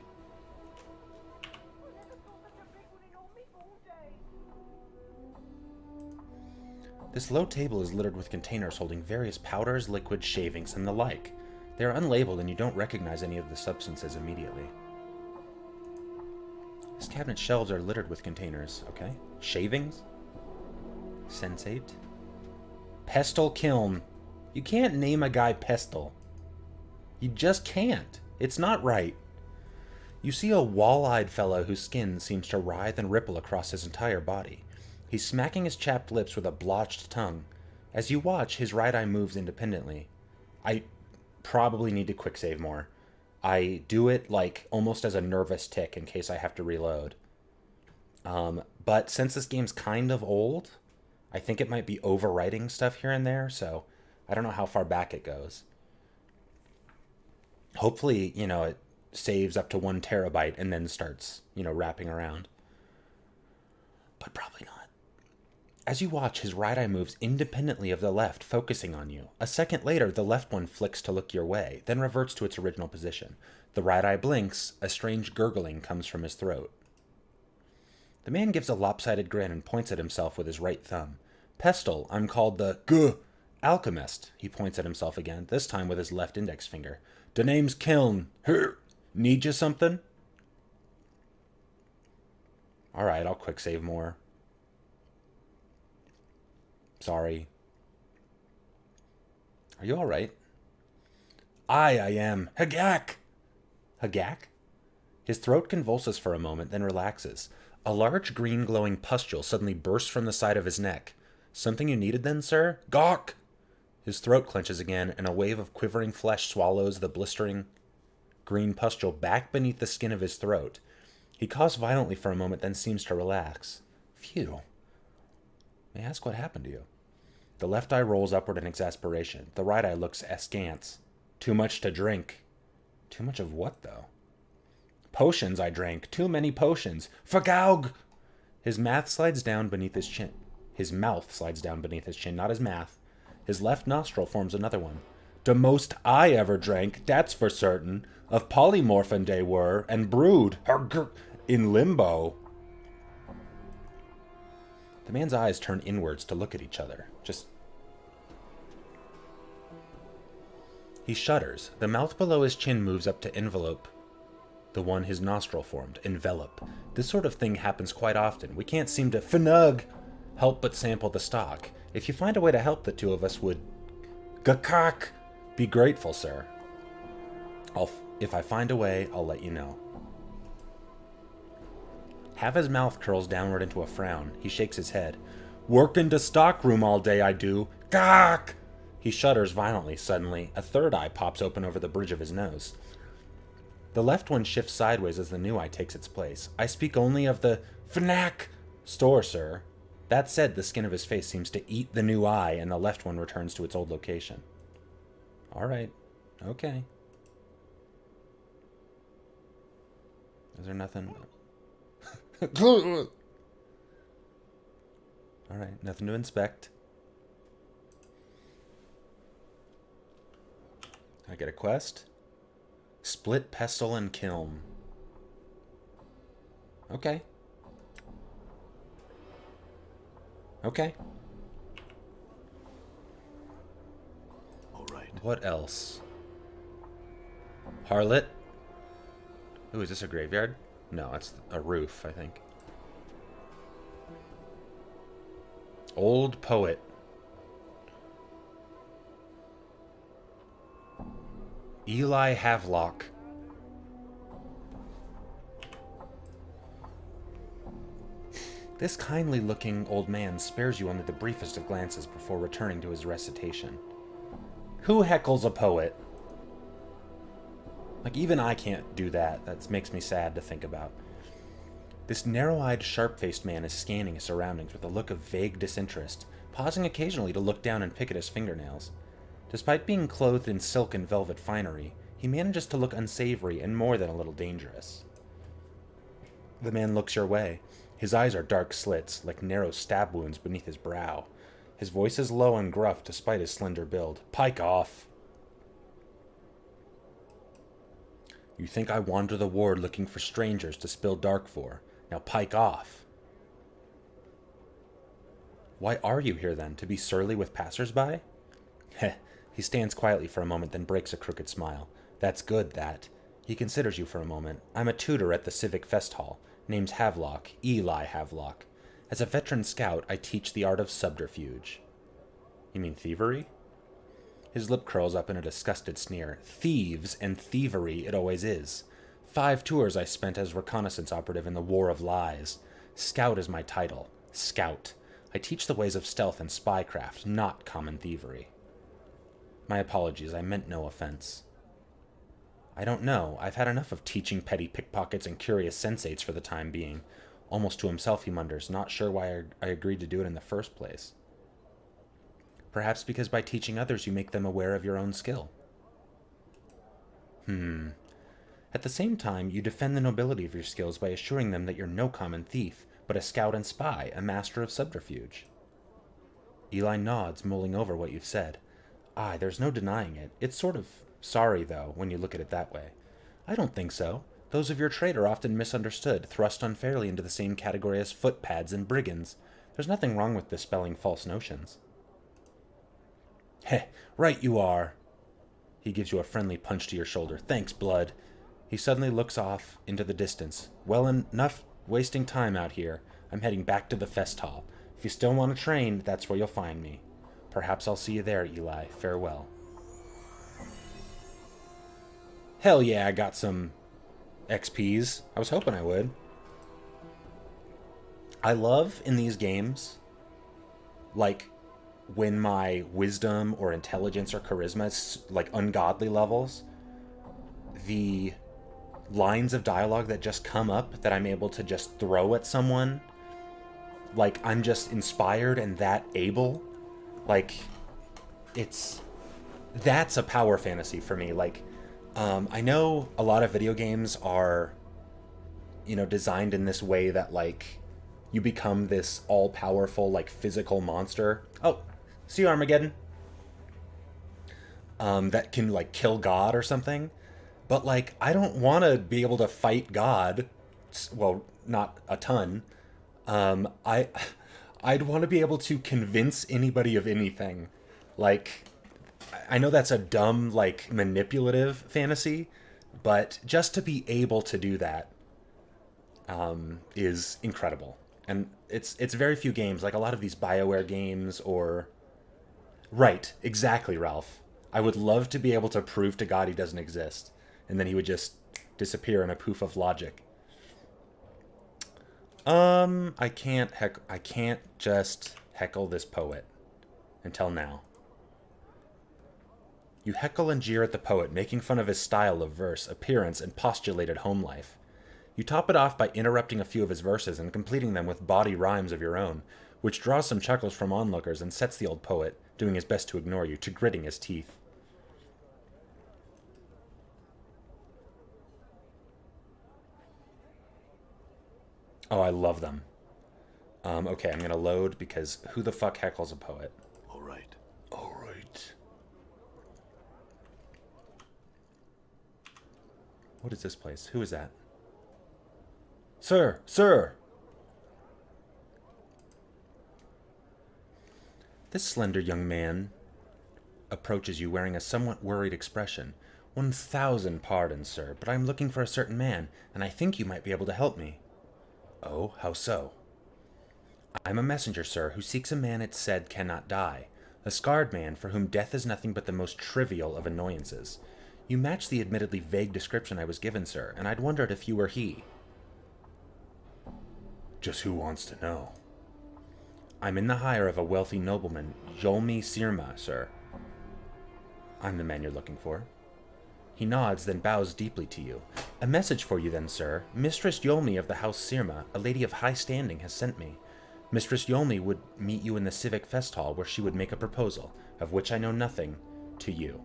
This low table is littered with containers holding various powders, liquids, shavings, and the like. They are unlabeled and you don't recognize any of the substances immediately. This cabinet's shelves are littered with containers, okay? Shavings? Sensate? Pestle Kiln. You can't name a guy Pestle. You just can't. It's not right. You see a wall-eyed fellow whose skin seems to writhe and ripple across his entire body. He's smacking his chapped lips with a blotched tongue. As you watch, his right eye moves independently. I probably need to quick save more. I do it like almost as a nervous tick in case I have to reload. But since this game's kind of old, I think it might be overwriting stuff here and there, so I don't know how far back it goes. Hopefully, it saves up to 1 terabyte and then starts, wrapping around. But probably not. As you watch, his right eye moves independently of the left, focusing on you. A second later, the left one flicks to look your way, then reverts to its original position. The right eye blinks, a strange gurgling comes from his throat. The man gives a lopsided grin and points at himself with his right thumb. Pestle, I'm called the alchemist. He points at himself again, this time with his left index finger. The name's Kiln. Need you something? Alright, I'll quick save more. Sorry. Are you alright? I am. Hagak! Hagak? His throat convulses for a moment, then relaxes. A large green glowing pustule suddenly bursts from the side of his neck. Something you needed then, sir? Gawk! His throat clenches again, and a wave of quivering flesh swallows the blistering green pustule back beneath the skin of his throat. He coughs violently for a moment, then seems to relax. Phew. May I ask what happened to you? The left eye rolls upward in exasperation. The right eye looks askance. Too much to drink. Too much of what, though? Potions I drank. Too many potions. Fagaug! His mouth slides down beneath his chin. His mouth slides down beneath his chin, not his math. His left nostril forms another one. The most I ever drank, that's for certain. Of polymorphin they were, and brewed. In limbo. The man's eyes turn inwards to look at each other. He shudders. The mouth below his chin moves up to envelope the one his nostril formed. Envelop. This sort of thing happens quite often. We can't seem to help but sample the stock. If you find a way to help, the two of us would gakak be grateful, sir. If I find a way, I'll let you know. Half his mouth curls downward into a frown. He shakes his head. Work in the stockroom all day, I do. Gawk! He shudders violently. Suddenly, a third eye pops open over the bridge of his nose. The left one shifts sideways as the new eye takes its place. I speak only of the Fnac store, sir. That said, the skin of his face seems to eat the new eye, and the left one returns to its old location. All right. Okay. Is there nothing? All right, nothing to inspect. I get a quest. Split pestle and kiln. Okay. Okay. All right. What else? Harlot. Ooh, is this a graveyard? No, it's a roof, I think. Old poet. Eli Havelock. This kindly-looking old man spares you only the briefest of glances before returning to his recitation. Who heckles a poet? Like, even I can't do that. That makes me sad to think about. This narrow-eyed, sharp-faced man is scanning his surroundings with a look of vague disinterest, pausing occasionally to look down and pick at his fingernails. Despite being clothed in silk and velvet finery, he manages to look unsavory and more than a little dangerous. The man looks your way. His eyes are dark slits, like narrow stab wounds beneath his brow. His voice is low and gruff despite his slender build. Pike off! You think I wander the ward looking for strangers to spill dark for. Now pike off. Why are you here then? To be surly with passers-by? Heh. He stands quietly for a moment, then breaks a crooked smile. That's good, that. He considers you for a moment. I'm a tutor at the Civic Fest Hall. Name's Havelock, Eli Havelock. As a veteran scout, I teach the art of subterfuge. You mean thievery? His lip curls up in a disgusted sneer. Thieves and thievery it always is. 5 tours I spent as reconnaissance operative in the War of Lies. Scout is my title. Scout. I teach the ways of stealth and spycraft, not common thievery. My apologies, I meant no offense. I don't know. I've had enough of teaching petty pickpockets and curious sensates for the time being. Almost to himself, he mutters, not sure why I agreed to do it in the first place. Perhaps because by teaching others you make them aware of your own skill. At the same time, you defend the nobility of your skills by assuring them that you're no common thief, but a scout and spy, a master of subterfuge. Eli nods, mulling over what you've said. Aye, there's no denying it. It's sort of sorry, though, when you look at it that way. I don't think so. Those of your trade are often misunderstood, thrust unfairly into the same category as footpads and brigands. There's nothing wrong with dispelling false notions. Heh, right you are. He gives you a friendly punch to your shoulder. Thanks, Blood. He suddenly looks off into the distance. Well, enough wasting time out here. I'm heading back to the fest hall. If you still want to train, that's where you'll find me. Perhaps I'll see you there, Eli. Farewell. Hell yeah, I got some XPs. I was hoping I would. I love in these games, like, when my wisdom or intelligence or charisma is, like, ungodly levels, the lines of dialogue that just come up that I'm able to just throw at someone, like, I'm just inspired and that able, like, that's a power fantasy for me. Like, I know a lot of video games are, designed in this way that, like, you become this all-powerful, like, physical monster. Oh, see you, Armageddon. That can, like, kill God or something. But, like, I don't want to be able to fight God. Well, not a ton. I'd want to be able to convince anybody of anything. Like, I know that's a dumb, like, manipulative fantasy, but just to be able to do that is incredible. And it's very few games, like a lot of these BioWare games or... Right, exactly, Ralph. I would love to be able to prove to God he doesn't exist, and then he would just disappear in a poof of logic. I can't just heckle this poet. Until now. You heckle and jeer at the poet, making fun of his style of verse, appearance, and postulated home life. You top it off by interrupting a few of his verses and completing them with bawdy rhymes of your own, which draws some chuckles from onlookers and sets the old poet, doing his best to ignore you, to gritting his teeth. Oh, I love them. Okay, I'm gonna load because who the fuck heckles a poet? All right. All right. What is this place? Who is that? Sir! Sir! This slender young man approaches you wearing a somewhat worried expression. 1,000 pardons, sir, but I'm looking for a certain man, and I think you might be able to help me. Oh, how so? I'm a messenger, sir, who seeks a man it's said cannot die. A scarred man for whom death is nothing but the most trivial of annoyances. You match the admittedly vague description I was given, sir, and I'd wondered if you were he. Just who wants to know? I'm in the hire of a wealthy nobleman, Yolmi Sirma, sir. I'm the man you're looking for. He nods, then bows deeply to you. A message for you then, sir. Mistress Yolmi of the House Sirma, a lady of high standing, has sent me. Mistress Yolmi would meet you in the Civic Fest Hall, where she would make a proposal, of which I know nothing, to you.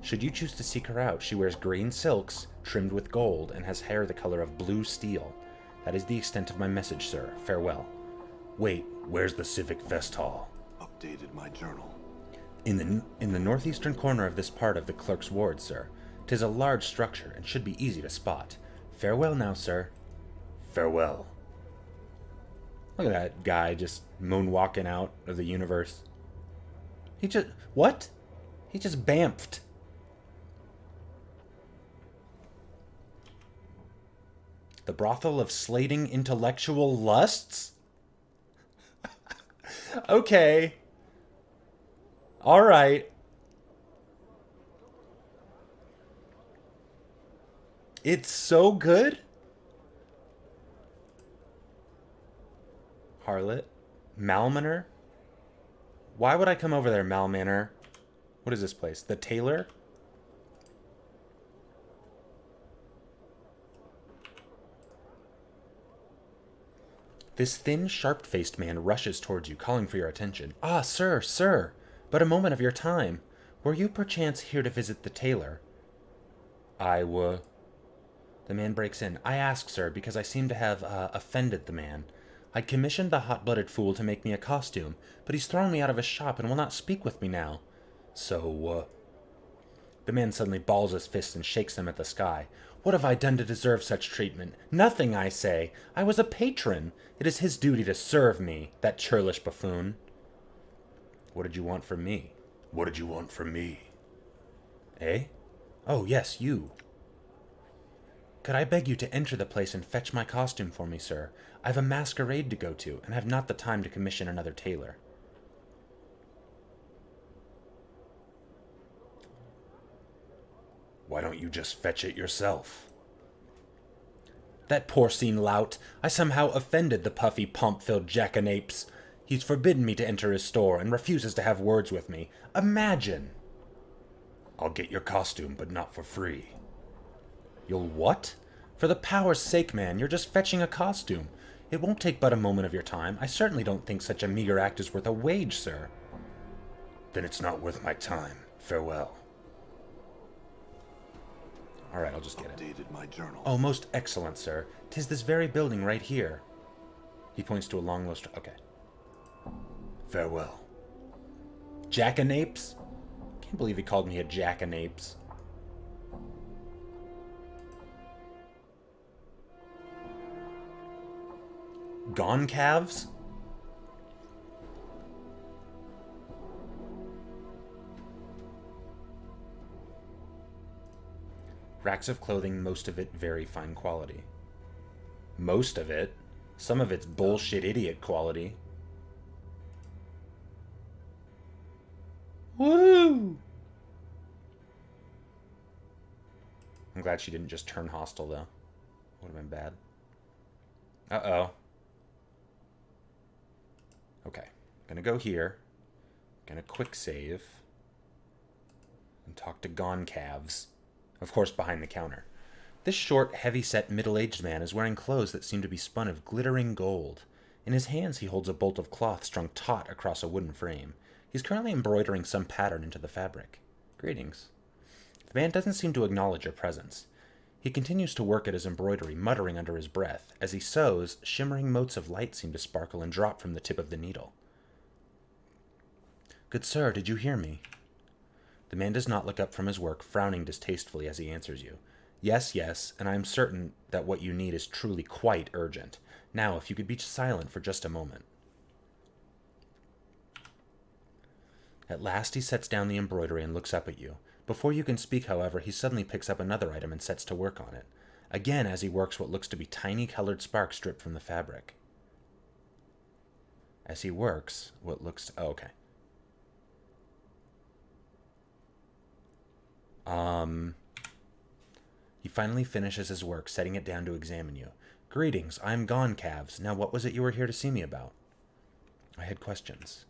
Should you choose to seek her out, she wears green silks, trimmed with gold, and has hair the color of blue steel. That is the extent of my message, sir. Farewell. Wait, where's the Civic Fest Hall? Updated my journal. In the northeastern corner of this part of the clerk's ward, sir. 'Tis a large structure, and should be easy to spot. Farewell now, sir. Farewell. Look at that guy just moonwalking out of the universe. He just... What? He just bamfed. The brothel of slating intellectual lusts? Okay. Alright. It's so good. Harlot. Malmanor? Why would I come over there, Malmanor? What is this place? The Tailor? This thin, sharp-faced man rushes towards you, calling for your attention. Ah, sir, sir! But a moment of your time. Were you perchance here to visit the tailor? I were. The man breaks in. I ask, sir, because I seem to have offended the man. I'd commissioned the hot-blooded fool to make me a costume, but he's thrown me out of his shop and will not speak with me now. So, The man suddenly balls his fists and shakes them at the sky. What have I done to deserve such treatment? Nothing, I say. I was a patron. It is his duty to serve me, that churlish buffoon. What did you want from me? What did you want from me? Eh? Oh, yes, you. Could I beg you to enter the place and fetch my costume for me, sir? I've a masquerade to go to, and have not the time to commission another tailor. Why don't you just fetch it yourself? That porcine lout! I somehow offended the puffy, pomp-filled jackanapes. He's forbidden me to enter his store and refuses to have words with me. Imagine! I'll get your costume, but not for free. You'll what? For the power's sake, man, you're just fetching a costume. It won't take but a moment of your time. I certainly don't think such a meager act is worth a wage, sir. Then it's not worth my time. Farewell. All right, I'll just get it. Updated my journal. Oh, most excellent, sir. 'Tis this very building right here. He points to a long list. Okay. Farewell. Jackanapes? Can't believe he called me a jackanapes. Gone calves? Racks of clothing, most of it very fine quality. Most of it? Some of it's bullshit idiot quality. Woo! I'm glad she didn't just turn hostile, though. Would have been bad. Uh-oh. Okay. Gonna go here. Gonna quick save. And talk to Gone Calves. Of course, behind the counter. This short, heavy-set, middle-aged man is wearing clothes that seem to be spun of glittering gold. In his hands, he holds a bolt of cloth strung taut across a wooden frame. He's currently embroidering some pattern into the fabric. Greetings. The man doesn't seem to acknowledge your presence. He continues to work at his embroidery, muttering under his breath. As he sews, shimmering motes of light seem to sparkle and drop from the tip of the needle. Good sir, did you hear me? The man does not look up from his work, frowning distastefully as he answers you. Yes, yes, and I am certain that what you need is truly quite urgent. Now, if you could be silent for just a moment. At last he sets down the embroidery and looks up at you. Before you can speak, however, he suddenly picks up another item and sets to work on it. Again, as he works, what looks to be tiny colored sparks drip from the fabric. As he works, what looks... Oh, okay. He finally finishes his work, setting it down to examine you. Greetings, I am Gone Calves. Now, what was it you were here to see me about? I had questions.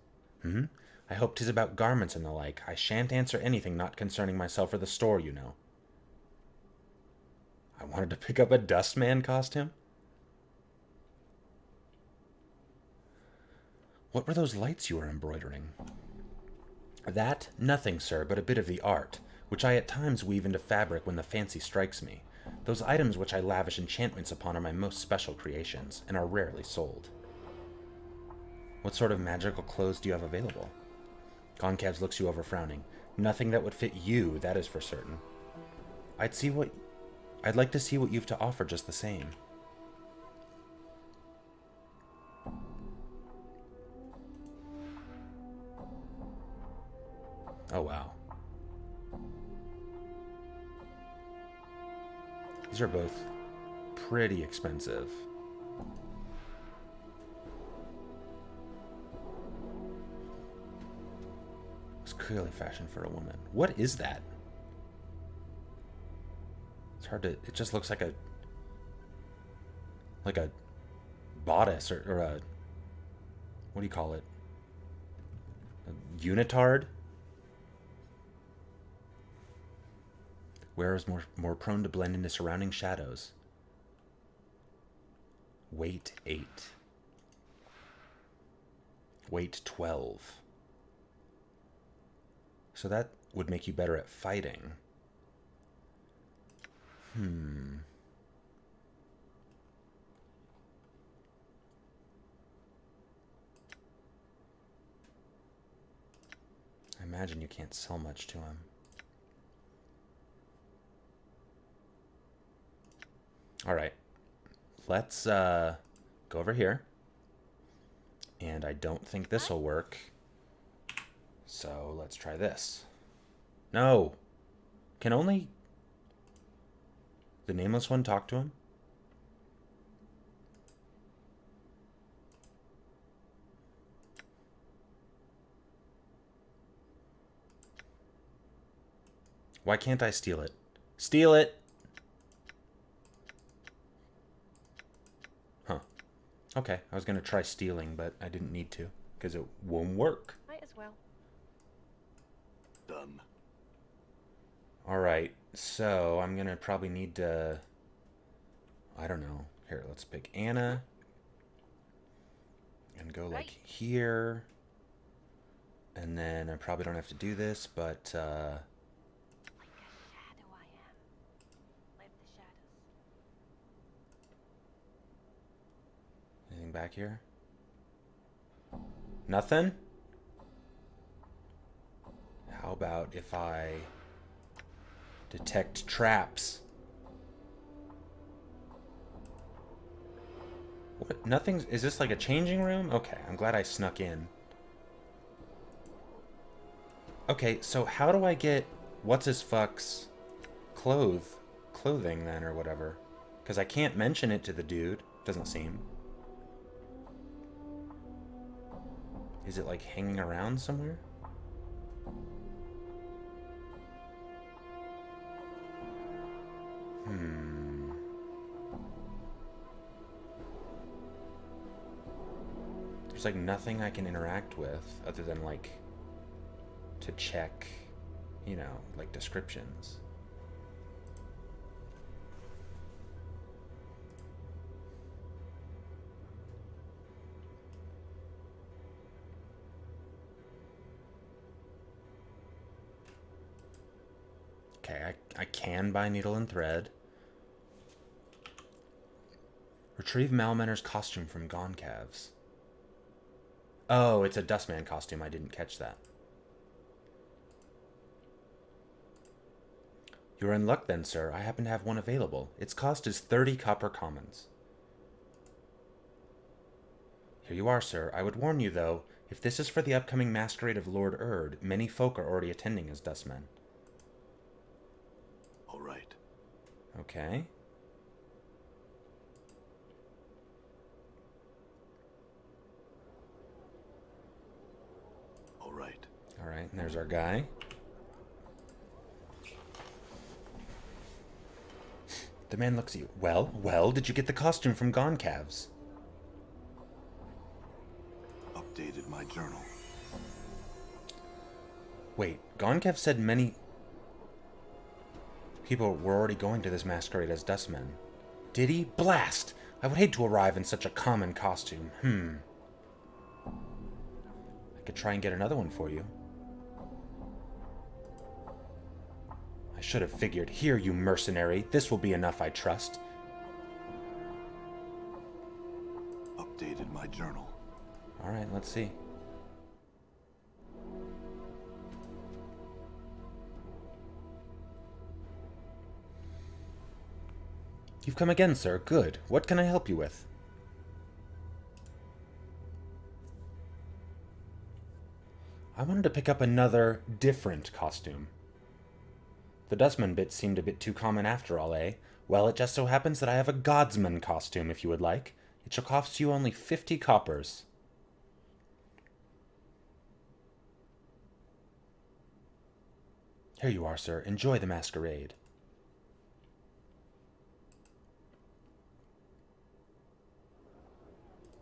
I hope 'tis about garments and the like. I shan't answer anything not concerning myself or the store, you know. I wanted to pick up a Dustman costume? What were those lights you were embroidering? That? Nothing, sir, but a bit of the art, which I at times weave into fabric when the fancy strikes me. Those items which I lavish enchantments upon are my most special creations, and are rarely sold. What sort of magical clothes do you have available? Goncalves looks you over, frowning. Nothing that would fit you, that is for certain. I'd like to see what you've to offer just the same. Oh, wow. These are both pretty expensive. It's clearly fashioned for a woman. What is that? It's It's hard to... It just looks like a... Like a bodice or a... What do you call it? A unitard? Wearer is more prone to blend into surrounding shadows. Weight 8. Weight 12. So that would make you better at fighting. I imagine you can't sell much to him. Alright. Let's go over here. And I don't think this will work. So let's try this. No! Can only the nameless one talk to him? Why can't I steal it? Steal it! Huh. Okay, I was gonna try stealing, but I didn't need to, because it won't work. Might as well. Done. Alright, so I'm gonna probably need to... I don't know. Here, let's pick Anna. And go like here. And then I probably don't have to do this, but... Like a shadow I am. Live the shadows. Anything back here? Nothing? How about if I detect traps? What? Nothing's... Is this like a changing room? Okay, I'm glad I snuck in. Okay, so how do I get what's-his-fuck's clothing then, or whatever? Because I can't mention it to the dude. Doesn't seem. Is it like hanging around somewhere? There's like nothing I can interact with other than like to check, you know, like descriptions. Okay, I can buy needle and thread. Retrieve Malmenner's costume from Gone Calves. Oh, it's a Dustman costume. I didn't catch that. You're in luck then, sir. I happen to have one available. Its cost is 30 copper commons. Here you are, sir. I would warn you, though, if this is for the upcoming masquerade of Lord Erd, many folk are already attending as dustmen. All right. Okay. All right. All right, and there's our guy. The man looks at you. Well, did you get the costume from Gone Calves? Updated my journal. Wait, Gone Calves said many people were already going to this masquerade as dustmen. Did he? Blast! I would hate to arrive in such a common costume. I could try and get another one for you. I should have figured. Here, you mercenary. This will be enough, I trust. Updated my journal. Alright, let's see. You've come again, sir. Good. What can I help you with? I wanted to pick up another, different costume. The Dustman bit seemed a bit too common after all, eh? Well, it just so happens that I have a Godsman costume, if you would like. It shall cost you only 50 coppers. Here you are, sir. Enjoy the masquerade.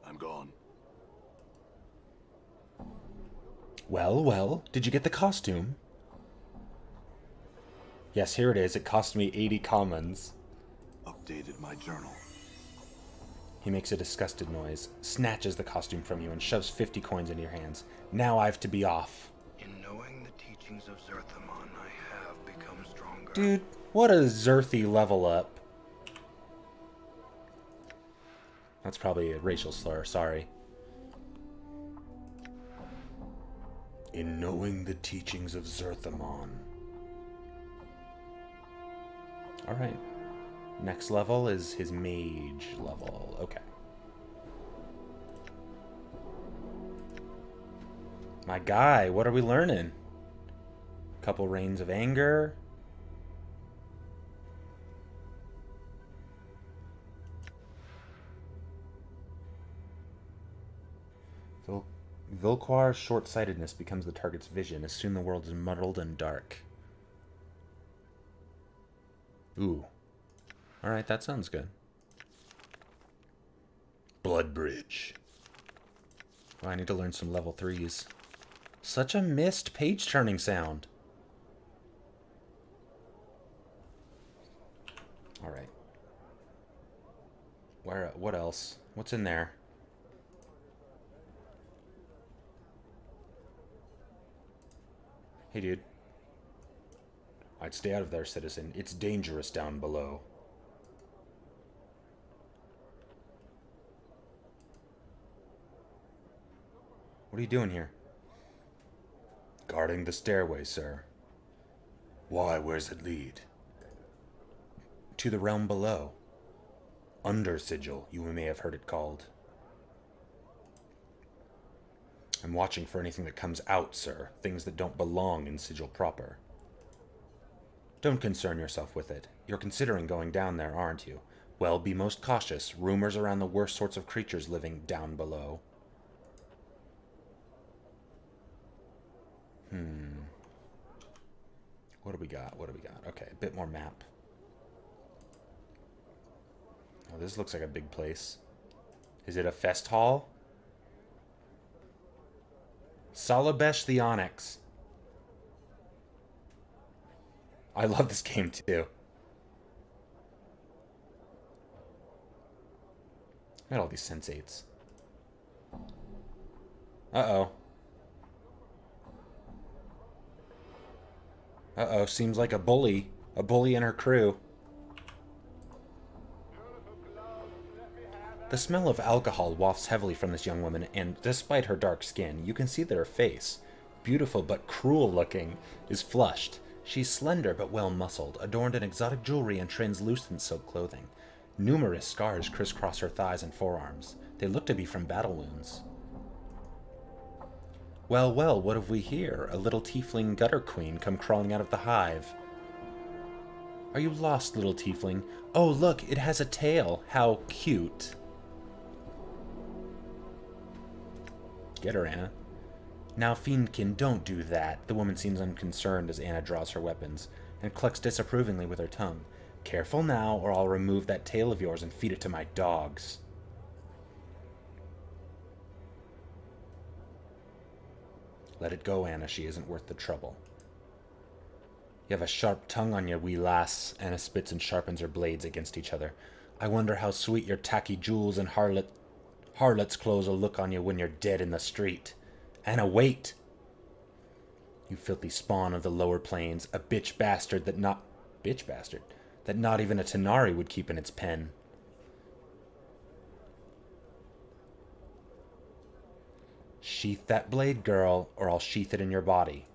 I'm gone. Well, well, did you get the costume? Yes, here it is. It cost me 80 commons. Updated my journal. He makes a disgusted noise, snatches the costume from you, and shoves 50 coins into your hands. Now I've to be off. In knowing the teachings of Zerthamon, I have become stronger. Dude, what a Zerthy level up. That's probably a racial slur, sorry. In knowing the teachings of Zerthamon. Alright. Next level is his mage level. Okay. My guy, what are we learning? Couple reigns of anger. Vilquar's short-sightedness becomes the target's vision, as soon the world is muddled and dark. Ooh. Alright, that sounds good. Bloodbridge. Oh, I need to learn some level 3s. Such a missed page-turning sound. Alright. What else? What's in there? Hey, dude. I'd stay out of there, citizen. It's dangerous down below. What are you doing here? Guarding the stairway, sir. Why, where's it lead? To the realm below. Under Sigil, you may have heard it called. I'm watching for anything that comes out, sir. Things that don't belong in Sigil proper. Don't concern yourself with it. You're considering going down there, aren't you? Well, be most cautious. Rumors around the worst sorts of creatures living down below. What do we got? What do we got? Okay, a bit more map. Oh, this looks like a big place. Is it a fest hall? Salabesh the Onyx. I love this game too. Got all these sensates. Uh-oh. Uh-oh, seems like a bully. A bully and her crew. The smell of alcohol wafts heavily from this young woman, and despite her dark skin, you can see that her face, beautiful but cruel looking, is flushed. She's slender but well-muscled, adorned in exotic jewelry and translucent silk clothing. Numerous scars crisscross her thighs and forearms. They look to be from battle wounds. Well, well, what have we here? A little tiefling gutter queen come crawling out of the hive. Are you lost, little tiefling? Oh, look, it has a tail. How cute. Get her, Anna. Now, Fiendkin, don't do that. The woman seems unconcerned as Anna draws her weapons, and clucks disapprovingly with her tongue. Careful now, or I'll remove that tail of yours and feed it to my dogs. Let it go, Anna. She isn't worth the trouble. You have a sharp tongue on you, wee lass. Anna spits and sharpens her blades against each other. I wonder how sweet your tacky jewels and harlot's clothes will look on you when you're dead in the street. Anna, wait! You filthy spawn of the lower plains, a bitch bastard that not even a Tanari would keep in its pen. Sheath that blade, girl, or I'll sheath it in your body.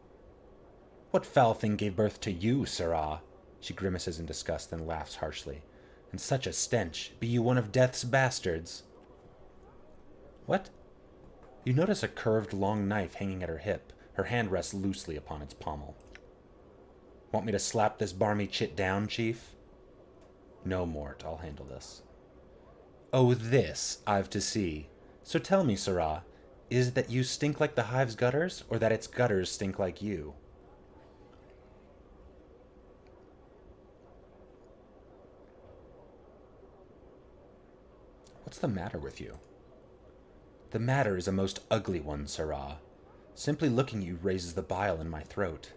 What foul thing gave birth to you, sirrah? She grimaces in disgust, then laughs harshly. And such a stench. Be you one of death's bastards? What? You notice a curved, long knife hanging at her hip. Her hand rests loosely upon its pommel. Want me to slap this barmy chit down, chief? No, Mort, I'll handle this. Oh, this I've to see. So tell me, sirrah, is it that you stink like the hive's gutters, or that its gutters stink like you? What's the matter with you? The matter is a most ugly one, sirrah. Simply looking you raises the bile in my throat.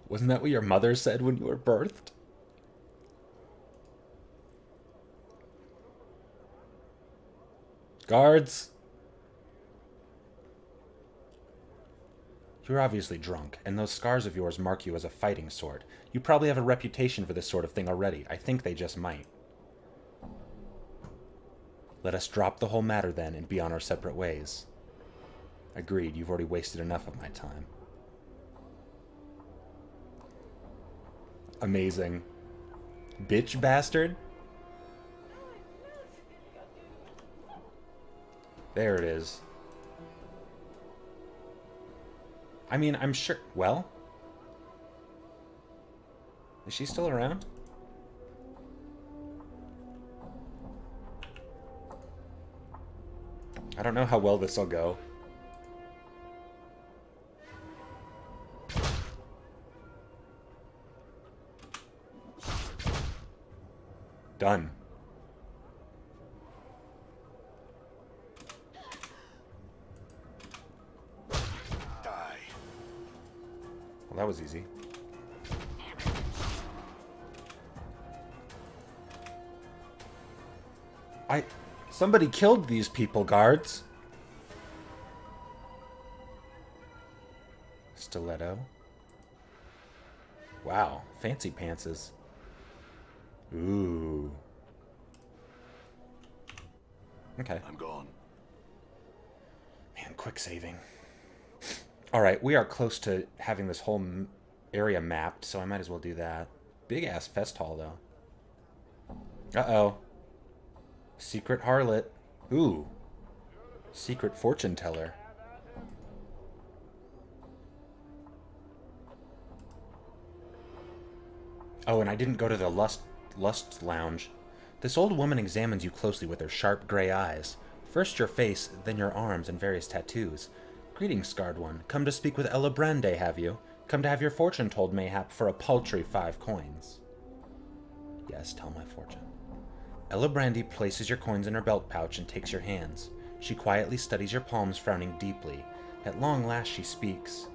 Wasn't that what your mother said when you were birthed? Guards! You're obviously drunk, and those scars of yours mark you as a fighting sort. You probably have a reputation for this sort of thing already. I think they just might. Let us drop the whole matter then and be on our separate ways. Agreed, you've already wasted enough of my time. Amazing. Bitch bastard? There it is. I mean, I'm sure... Well? Is she still around? I don't know how well this will go. Done. Die. Well, that was easy. Somebody killed these people, guards. Stiletto. Wow, fancy pantses. Ooh. Okay. I'm gone. Man, quick saving. Alright, we are close to having this whole area mapped, so I might as well do that. Big-ass fest hall, though. Uh-oh. Secret harlot. Ooh. Secret fortune teller. Oh, and I didn't go to the lust lounge. This old woman examines you closely with her sharp gray eyes. First your face, then your arms and various tattoos. Greetings, scarred one. Come to speak with Ella Brande, have you? Come to have your fortune told, mayhap, for a paltry 5 coins. Yes, tell my fortune. Ella Brandy places your coins in her belt pouch and takes your hands. She quietly studies your palms, frowning deeply. At long last she speaks.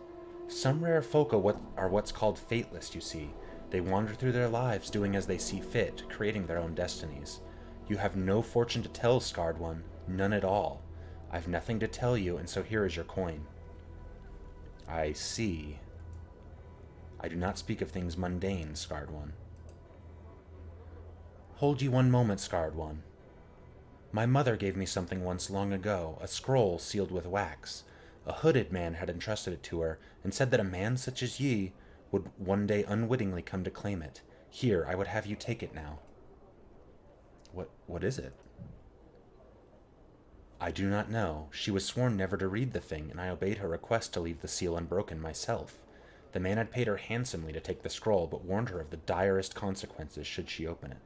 Some rare folk are what's called fateless, you see. They wander through their lives doing as they see fit, creating their own destinies. You have no fortune to tell, scarred one. None at all. I've nothing to tell you, and so here is your coin. I see. I do not speak of things mundane, scarred one. Hold ye one moment, scarred one. My mother gave me something once long ago, a scroll sealed with wax. A hooded man had entrusted it to her, and said that a man such as ye would one day unwittingly come to claim it. Here, I would have you take it now. What is it? I do not know. She was sworn never to read the thing, and I obeyed her request to leave the seal unbroken myself. The man had paid her handsomely to take the scroll, but warned her of the direst consequences should she open it.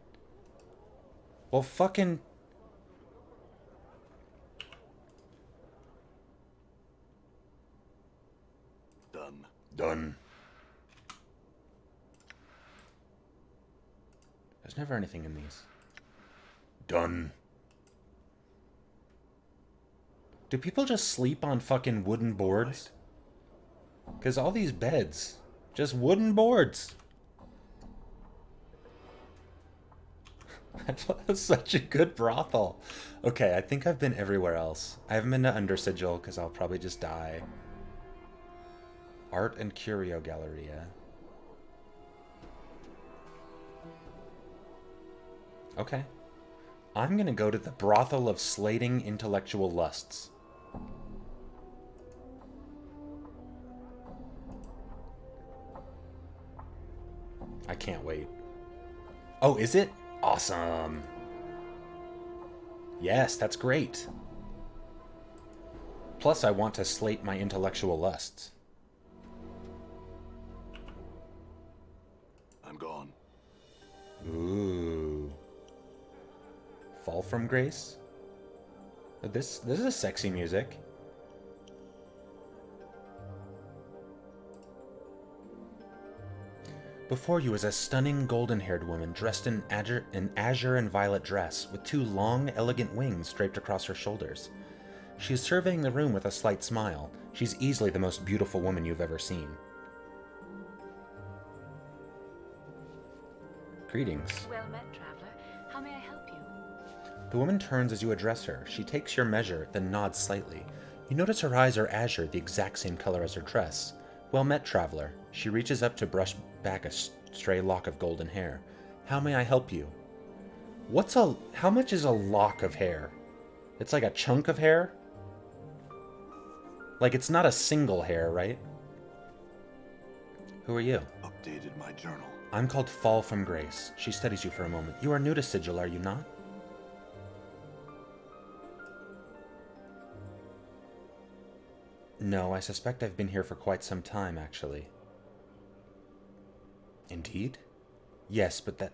Well, fucking... Done. Done. There's never anything in these. Done. Do people just sleep on fucking wooden boards? Because all these beds, just wooden boards. That's such a good brothel. Okay, I think I've been everywhere else. I haven't been to Undersigil because I'll probably just die. Art and Curio Galleria. Okay. I'm gonna go to the Brothel of Slating Intellectual Lusts. I can't wait. Oh, is it? Awesome. Yes, that's great. Plus, I want to slate my intellectual lusts. I'm gone. Ooh. Fall from Grace? This is sexy music. Before you is a stunning golden-haired woman dressed in an azure and violet dress with two long, elegant wings draped across her shoulders. She is surveying the room with a slight smile. She's easily the most beautiful woman you've ever seen. Greetings. Well met, traveler. How may I help you? The woman turns as you address her. She takes your measure, then nods slightly. You notice her eyes are azure, the exact same color as her dress. Well met, traveler. She reaches up to brush back a stray lock of golden hair. How may I help you? How much is a lock of hair? It's like a chunk of hair? Like, it's not a single hair, right? Who are you? Updated my journal. I'm called Fall from Grace. She studies you for a moment. You are new to Sigil, are you not? No, I suspect I've been here for quite some time, actually. Indeed? Yes, but that...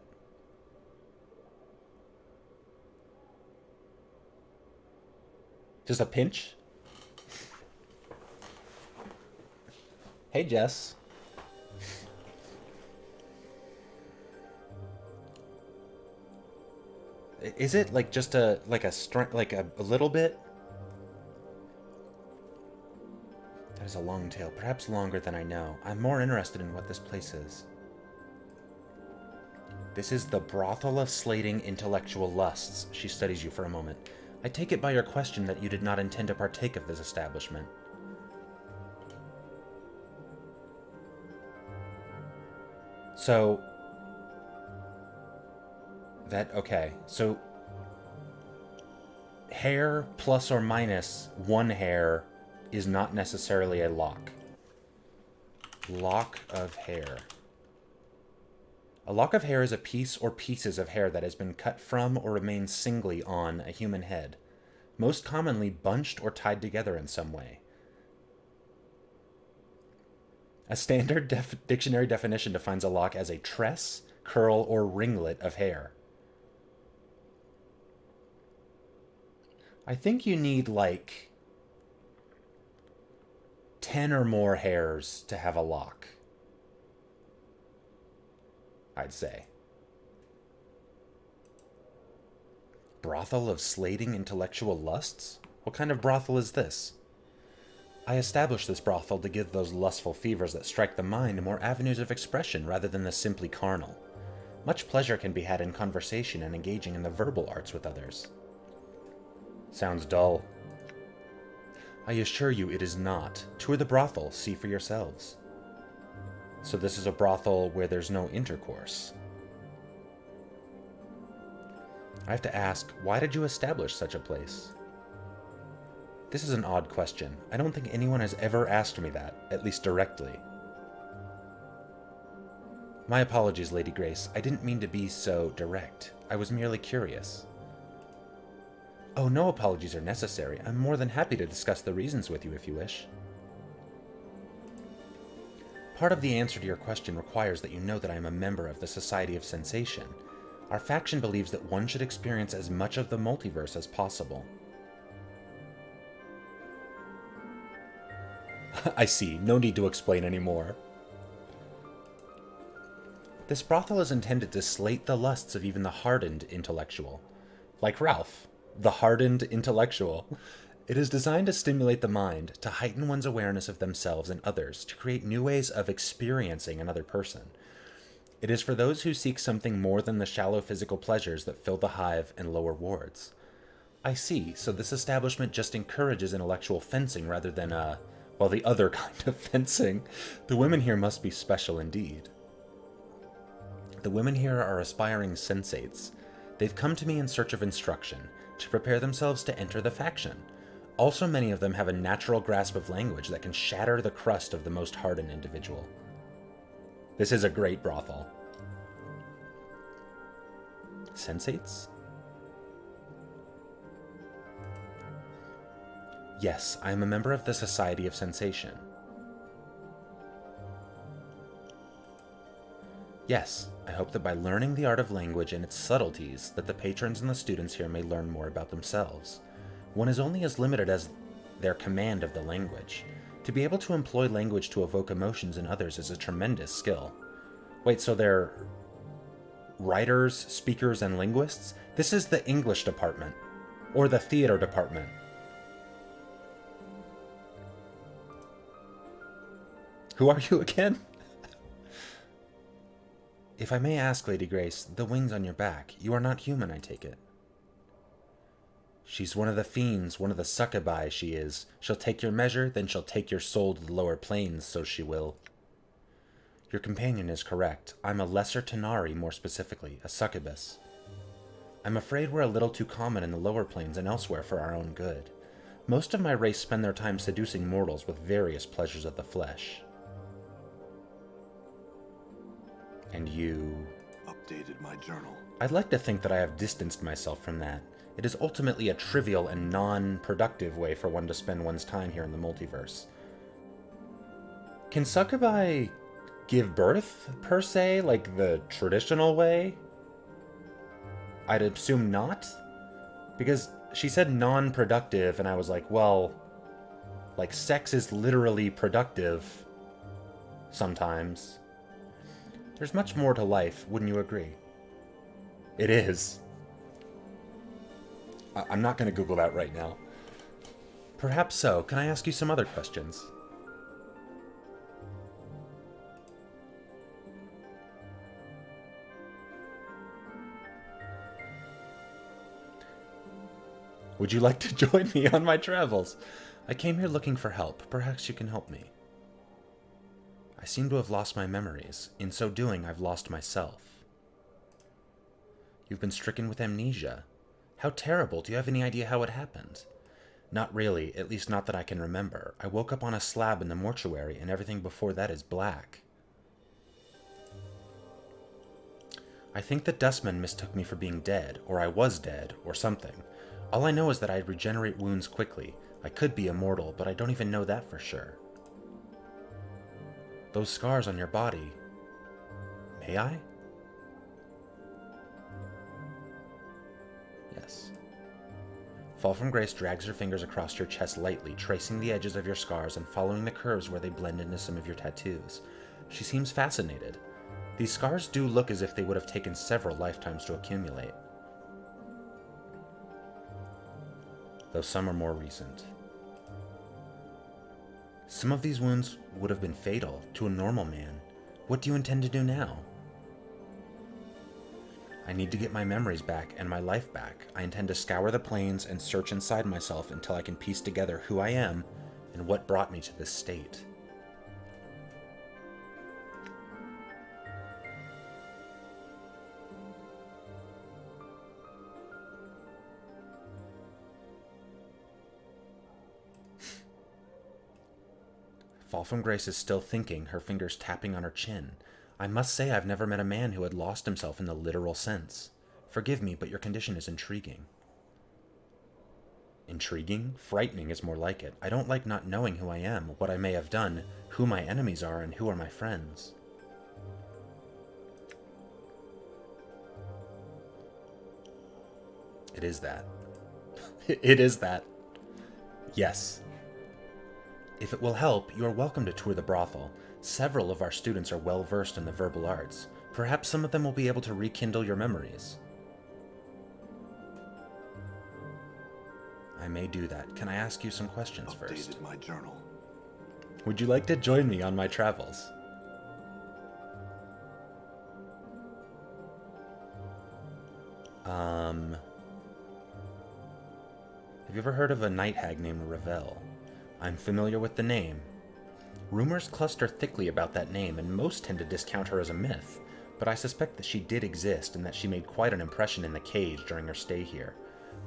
Just a pinch? Hey, Jess. Is it like just a little bit? That is a long tale, perhaps longer than I know. I'm more interested in what this place is. This is the brothel of slating intellectual lusts. She studies you for a moment. I take it by your question that you did not intend to partake of this establishment. So... okay. So... hair plus or minus one hair is not necessarily a lock. Lock of hair. A lock of hair is a piece or pieces of hair that has been cut from or remains singly on a human head, most commonly bunched or tied together in some way. A standard dictionary definition defines a lock as a tress, curl, or ringlet of hair. I think you need, like, 10 or more hairs to have a lock. I'd say. Brothel of slating intellectual lusts? What kind of brothel is this? I established this brothel to give those lustful fevers that strike the mind more avenues of expression rather than the simply carnal. Much pleasure can be had in conversation and engaging in the verbal arts with others. Sounds dull. I assure you it is not. Tour the brothel, see for yourselves. So this is a brothel where there's no intercourse. I have to ask, why did you establish such a place? This is an odd question. I don't think anyone has ever asked me that, at least directly. My apologies, Lady Grace. I didn't mean to be so direct. I was merely curious. Oh, no apologies are necessary. I'm more than happy to discuss the reasons with you if you wish. Part of the answer to your question requires that you know that I am a member of the Society of Sensation. Our faction believes that one should experience as much of the multiverse as possible. I see. No need to explain anymore. This brothel is intended to slate the lusts of even the hardened intellectual. Like Ralph, the hardened intellectual. It is designed to stimulate the mind, to heighten one's awareness of themselves and others, to create new ways of experiencing another person. It is for those who seek something more than the shallow physical pleasures that fill the hive and lower wards. I see, so this establishment just encourages intellectual fencing rather than, well, the other kind of fencing. The women here must be special indeed. The women here are aspiring sensates. They've come to me in search of instruction, to prepare themselves to enter the faction. Also, many of them have a natural grasp of language that can shatter the crust of the most hardened individual. This is a great brothel. Sensates? Yes, I am a member of the Society of Sensation. Yes, I hope that by learning the art of language and its subtleties, that the patrons and the students here may learn more about themselves. One is only as limited as their command of the language. To be able to employ language to evoke emotions in others is a tremendous skill. Wait, so they're writers, speakers, and linguists? This is the English department. Or the theater department. Who are you again? If I may ask, Lady Grace, the wings on your back, you are not human, I take it. She's one of the fiends, one of the succubi, she is. She'll take your measure, then she'll take your soul to the lower planes, so she will. Your companion is correct. I'm a lesser Tenari, more specifically, a succubus. I'm afraid we're a little too common in the lower planes and elsewhere for our own good. Most of my race spend their time seducing mortals with various pleasures of the flesh. And you... Updated my journal. I'd like to think that I have distanced myself from that. It is ultimately a trivial and non-productive way for one to spend one's time here in the multiverse. Can succubi give birth, per se, like the traditional way? I'd assume not, because she said non-productive, and I was like, well, like sex is literally productive sometimes. There's much more to life, wouldn't you agree? It is. I'm not going to Google that right now. Perhaps so. Can I ask you some other questions? Would you like to join me on my travels? I came here looking for help. Perhaps you can help me. I seem to have lost my memories. In so doing, I've lost myself. You've been stricken with amnesia. How terrible. Do you have any idea how it happened? Not really, at least not that I can remember. I woke up on a slab in the mortuary, and everything before that is black. I think the dustman mistook me for being dead, or I was dead, or something. All I know is that I regenerate wounds quickly. I could be immortal, but I don't even know that for sure. Those scars on your body... May I? Yes. Fall from Grace drags her fingers across your chest lightly, tracing the edges of your scars and following the curves where they blend into some of your tattoos. She seems fascinated. These scars do look as if they would have taken several lifetimes to accumulate. Though some are more recent. Some of these wounds would have been fatal to a normal man. What do you intend to do now? I need to get my memories back and my life back. I intend to scour the plains and search inside myself until I can piece together who I am and what brought me to this state. Fall from Grace is still thinking, her fingers tapping on her chin. I must say I've never met a man who had lost himself in the literal sense. Forgive me, but your condition is intriguing. Intriguing? Frightening is more like it. I don't like not knowing who I am, what I may have done, who my enemies are, and who are my friends. It is that. It is that. Yes. If it will help, you are welcome to tour the brothel. Several of our students are well versed in the verbal arts. Perhaps some of them will be able to rekindle your memories. I may do that. Can I ask you some questions first? Updated my journal. Would you like to join me on my travels? Have you ever heard of a night hag named Ravel? I'm familiar with the name. Rumors cluster thickly about that name, and most tend to discount her as a myth, but I suspect that she did exist and that she made quite an impression in the cage during her stay here.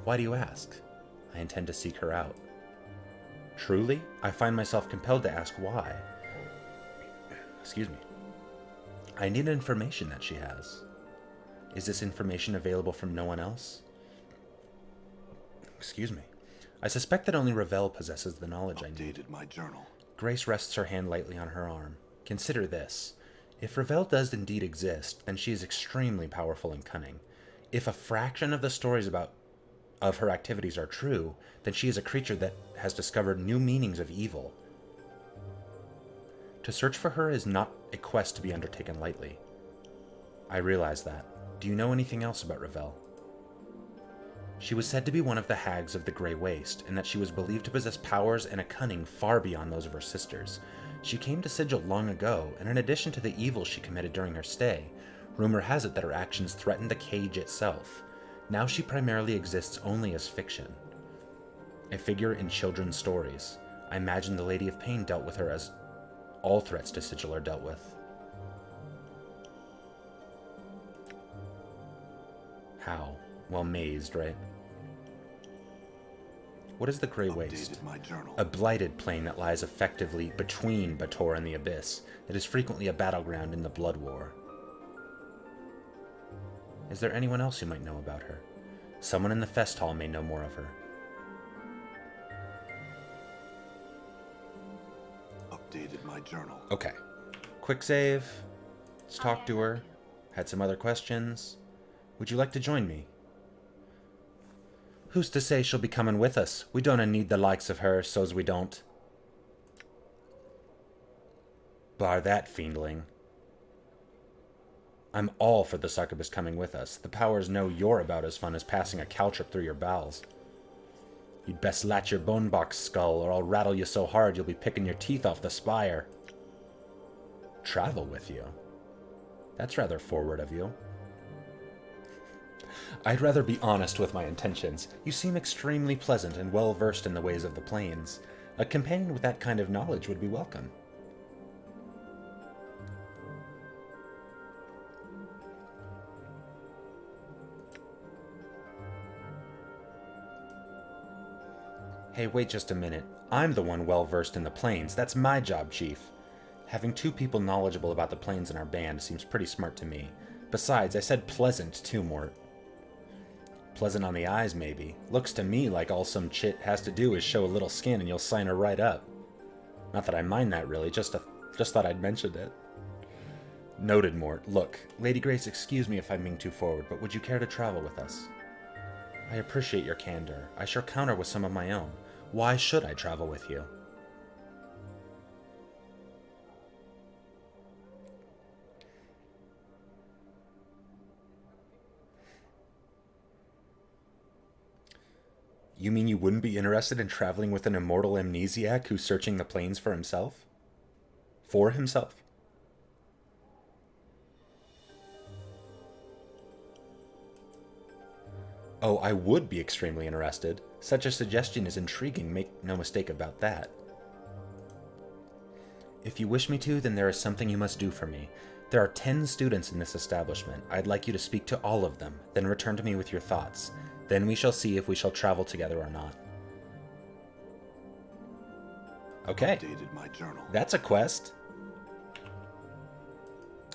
Why do you ask? I intend to seek her out. Truly? I find myself compelled to ask why. Excuse me. I need information that she has. Is this information available from no one else? Excuse me. I suspect that only Ravel possesses the knowledge I need. Updated my journal. Grace rests her hand lightly on her arm. Consider this. If Ravel does indeed exist, then she is extremely powerful and cunning. If a fraction of the stories of her activities are true, then she is a creature that has discovered new meanings of evil. To search for her is not a quest to be undertaken lightly. I realize that. Do you know anything else about Ravel? She was said to be one of the hags of the Grey Waste, and that she was believed to possess powers and a cunning far beyond those of her sisters. She came to Sigil long ago, and in addition to the evil she committed during her stay, rumor has it that her actions threatened the cage itself. Now she primarily exists only as fiction. A figure in children's stories. I imagine the Lady of Pain dealt with her as all threats to Sigil are dealt with. How? Well, mazed, right? What is the Grey Waste? Updated my journal. A blighted plane that lies effectively between Bator and the Abyss. It is frequently a battleground in the Blood War. Is there anyone else who might know about her? Someone in the Fest Hall may know more of her. Updated my journal. Okay. Quick save. Let's talk to her. Had some other questions. Would you like to join me? Who's to say she'll be coming with us? We don't need the likes of her, so's we don't. Bar that, fiendling. I'm all for the succubus coming with us. The powers know you're about as fun as passing a caltrip through your bowels. You'd best latch your bone box skull, or I'll rattle you so hard you'll be picking your teeth off the spire. Travel with you? That's rather forward of you. I'd rather be honest with my intentions. You seem extremely pleasant and well-versed in the ways of the plains. A companion with that kind of knowledge would be welcome. Hey, wait just a minute. I'm the one well-versed in the plains. That's my job, Chief. Having two people knowledgeable about the plains in our band seems pretty smart to me. Besides, I said pleasant, too, Mort. Pleasant on the eyes, maybe. Looks to me like all some chit has to do is show a little skin and you'll sign her right up. Not that I mind that, really. Just thought I'd mentioned it. Noted, Mort. Look, Lady Grace, excuse me if I'm being too forward, but would you care to travel with us? I appreciate your candor. I shall counter with some of my own. Why should I travel with you? You mean you wouldn't be interested in traveling with an immortal amnesiac who's searching the plains for himself? For himself? Oh, I would be extremely interested. Such a suggestion is intriguing, make no mistake about that. If you wish me to, then there is something you must do for me. There are 10 students in this establishment. I'd like you to speak to all of them, then return to me with your thoughts. Then we shall see if we shall travel together or not. Okay. Updated my journal. That's a quest.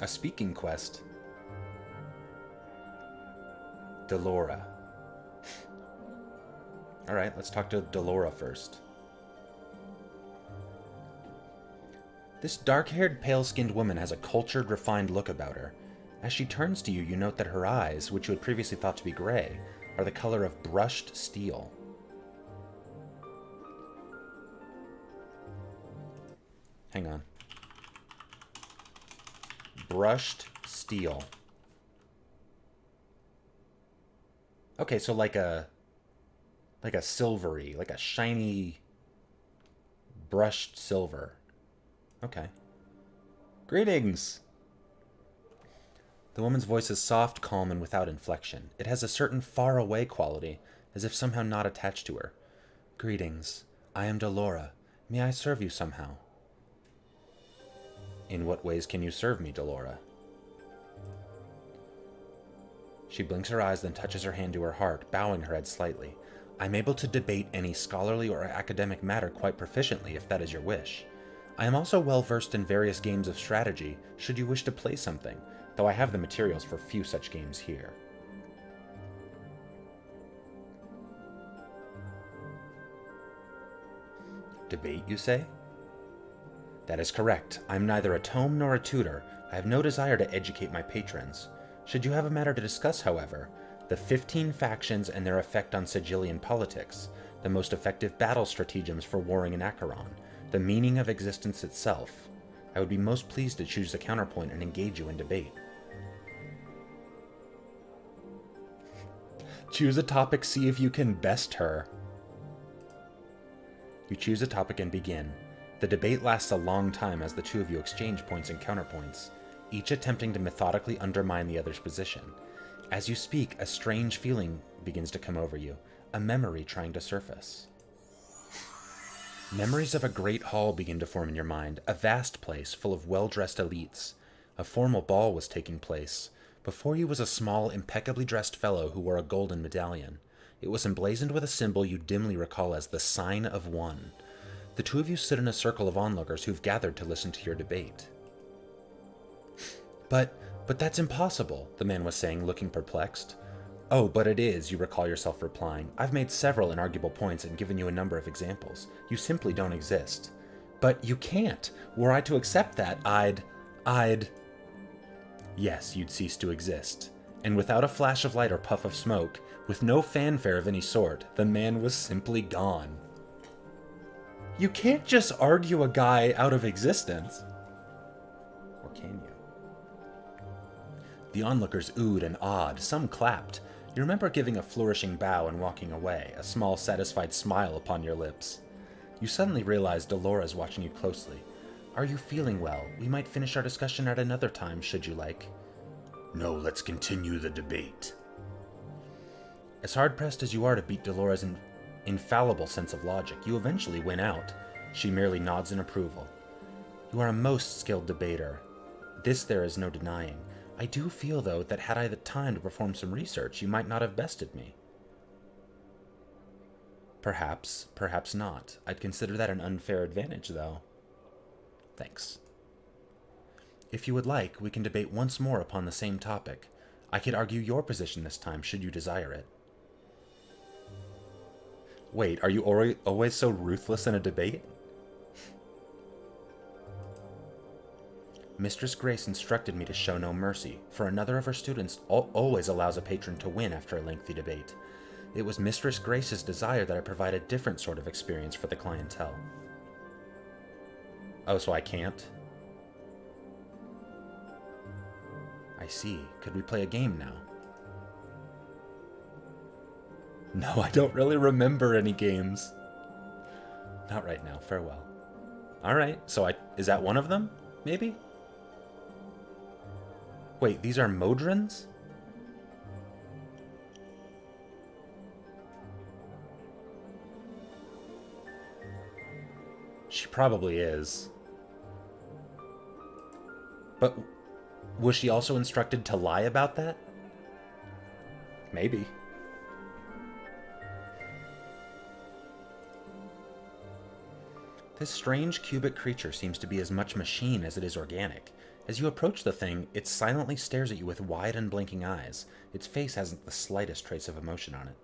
A speaking quest. Delora. Alright, let's talk to Delora first. This dark-haired, pale-skinned woman has a cultured, refined look about her. As she turns to you, you note that her eyes, which you had previously thought to be gray, are the color of brushed steel. Hang on. Brushed steel. Okay, so like a silvery, like a shiny brushed silver. Okay. Greetings! The woman's voice is soft, calm, and without inflection. It has a certain far-away quality, as if somehow not attached to her. Greetings. I am Delora. May I serve you somehow? In what ways can you serve me, Delora? She blinks her eyes, then touches her hand to her heart, bowing her head slightly. I'm able to debate any scholarly or academic matter quite proficiently, if that is your wish. I am also well versed in various games of strategy, should you wish to play something, though I have the materials for few such games here. Debate, you say? That is correct. I'm neither a tome nor a tutor. I have no desire to educate my patrons. Should you have a matter to discuss, however, the 15 factions and their effect on Sigillian politics, the most effective battle stratagems for warring in Acheron, the meaning of existence itself, I would be most pleased to choose the counterpoint and engage you in debate. Choose a topic, see if you can best her. You choose a topic and begin. The debate lasts a long time as the two of you exchange points and counterpoints, each attempting to methodically undermine the other's position. As you speak, a strange feeling begins to come over you, a memory trying to surface. Memories of a great hall begin to form in your mind, a vast place full of well-dressed elites. A formal ball was taking place. Before you was a small, impeccably dressed fellow who wore a golden medallion. It was emblazoned with a symbol you dimly recall as the Sign of One. The two of you stood in a circle of onlookers who've gathered to listen to your debate. But that's impossible, the man was saying, looking perplexed. Oh, but it is, you recall yourself replying. I've made several inarguable points and given you a number of examples. You simply don't exist. But you can't. Were I to accept that, I'd... Yes, you'd cease to exist. And without a flash of light or puff of smoke, with no fanfare of any sort, the man was simply gone. You can't just argue a guy out of existence. Or can you? The onlookers oohed and awed, some clapped. You remember giving a flourishing bow and walking away, a small satisfied smile upon your lips. You suddenly realized Delora's watching you closely. Are you feeling well? We might finish our discussion at another time, should you like. No, let's continue the debate. As hard-pressed as you are to beat Delora's infallible sense of logic, you eventually win out. She merely nods in approval. You are a most skilled debater. This there is no denying. I do feel, though, that had I the time to perform some research, you might not have bested me. Perhaps, perhaps not. I'd consider that an unfair advantage, though. Thanks. If you would like, we can debate once more upon the same topic. I could argue your position this time, should you desire it. Wait, are you always so ruthless in a debate? Mistress Grace instructed me to show no mercy, for another of her students always allows a patron to win after a lengthy debate. It was Mistress Grace's desire that I provide a different sort of experience for the clientele. Oh, so I can't? I see. Could we play a game now? No, I don't really remember any games. Not right now. Farewell. Alright, so is that one of them? Maybe? Wait, these are Modrons? She probably is. But was she also instructed to lie about that? Maybe. This strange cubic creature seems to be as much machine as it is organic. As you approach the thing, it silently stares at you with wide and blinking eyes. Its face hasn't the slightest trace of emotion on it.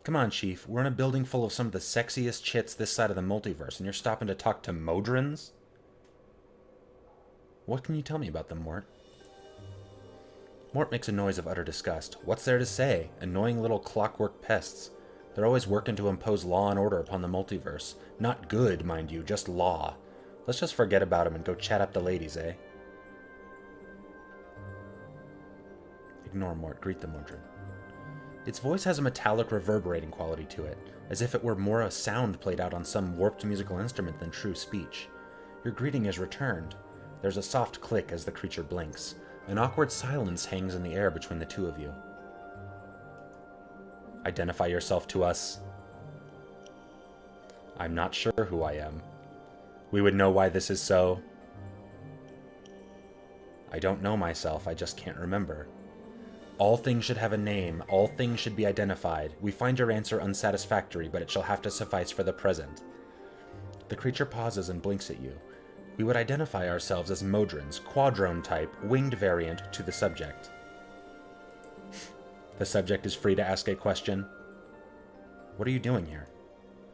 Come on, Chief. We're in a building full of some of the sexiest chits this side of the multiverse, and you're stopping to talk to Modrons? What can you tell me about them, Mort? Mort makes a noise of utter disgust. What's there to say? Annoying little clockwork pests. They're always working to impose law and order upon the multiverse. Not good, mind you, just law. Let's just forget about them and go chat up the ladies, eh? Ignore Mort. Greet the Modron. Its voice has a metallic reverberating quality to it, as if it were more a sound played out on some warped musical instrument than true speech. Your greeting is returned. There's a soft click as the creature blinks. An awkward silence hangs in the air between the two of you. Identify yourself to us. I'm not sure who I am. We would know why this is so. I don't know myself, I just can't remember. All things should have a name, all things should be identified. We find your answer unsatisfactory, but it shall have to suffice for the present. The creature pauses and blinks at you. We would identify ourselves as Modrons, quadrone type, winged variant to the subject. The subject is free to ask a question. What are you doing here?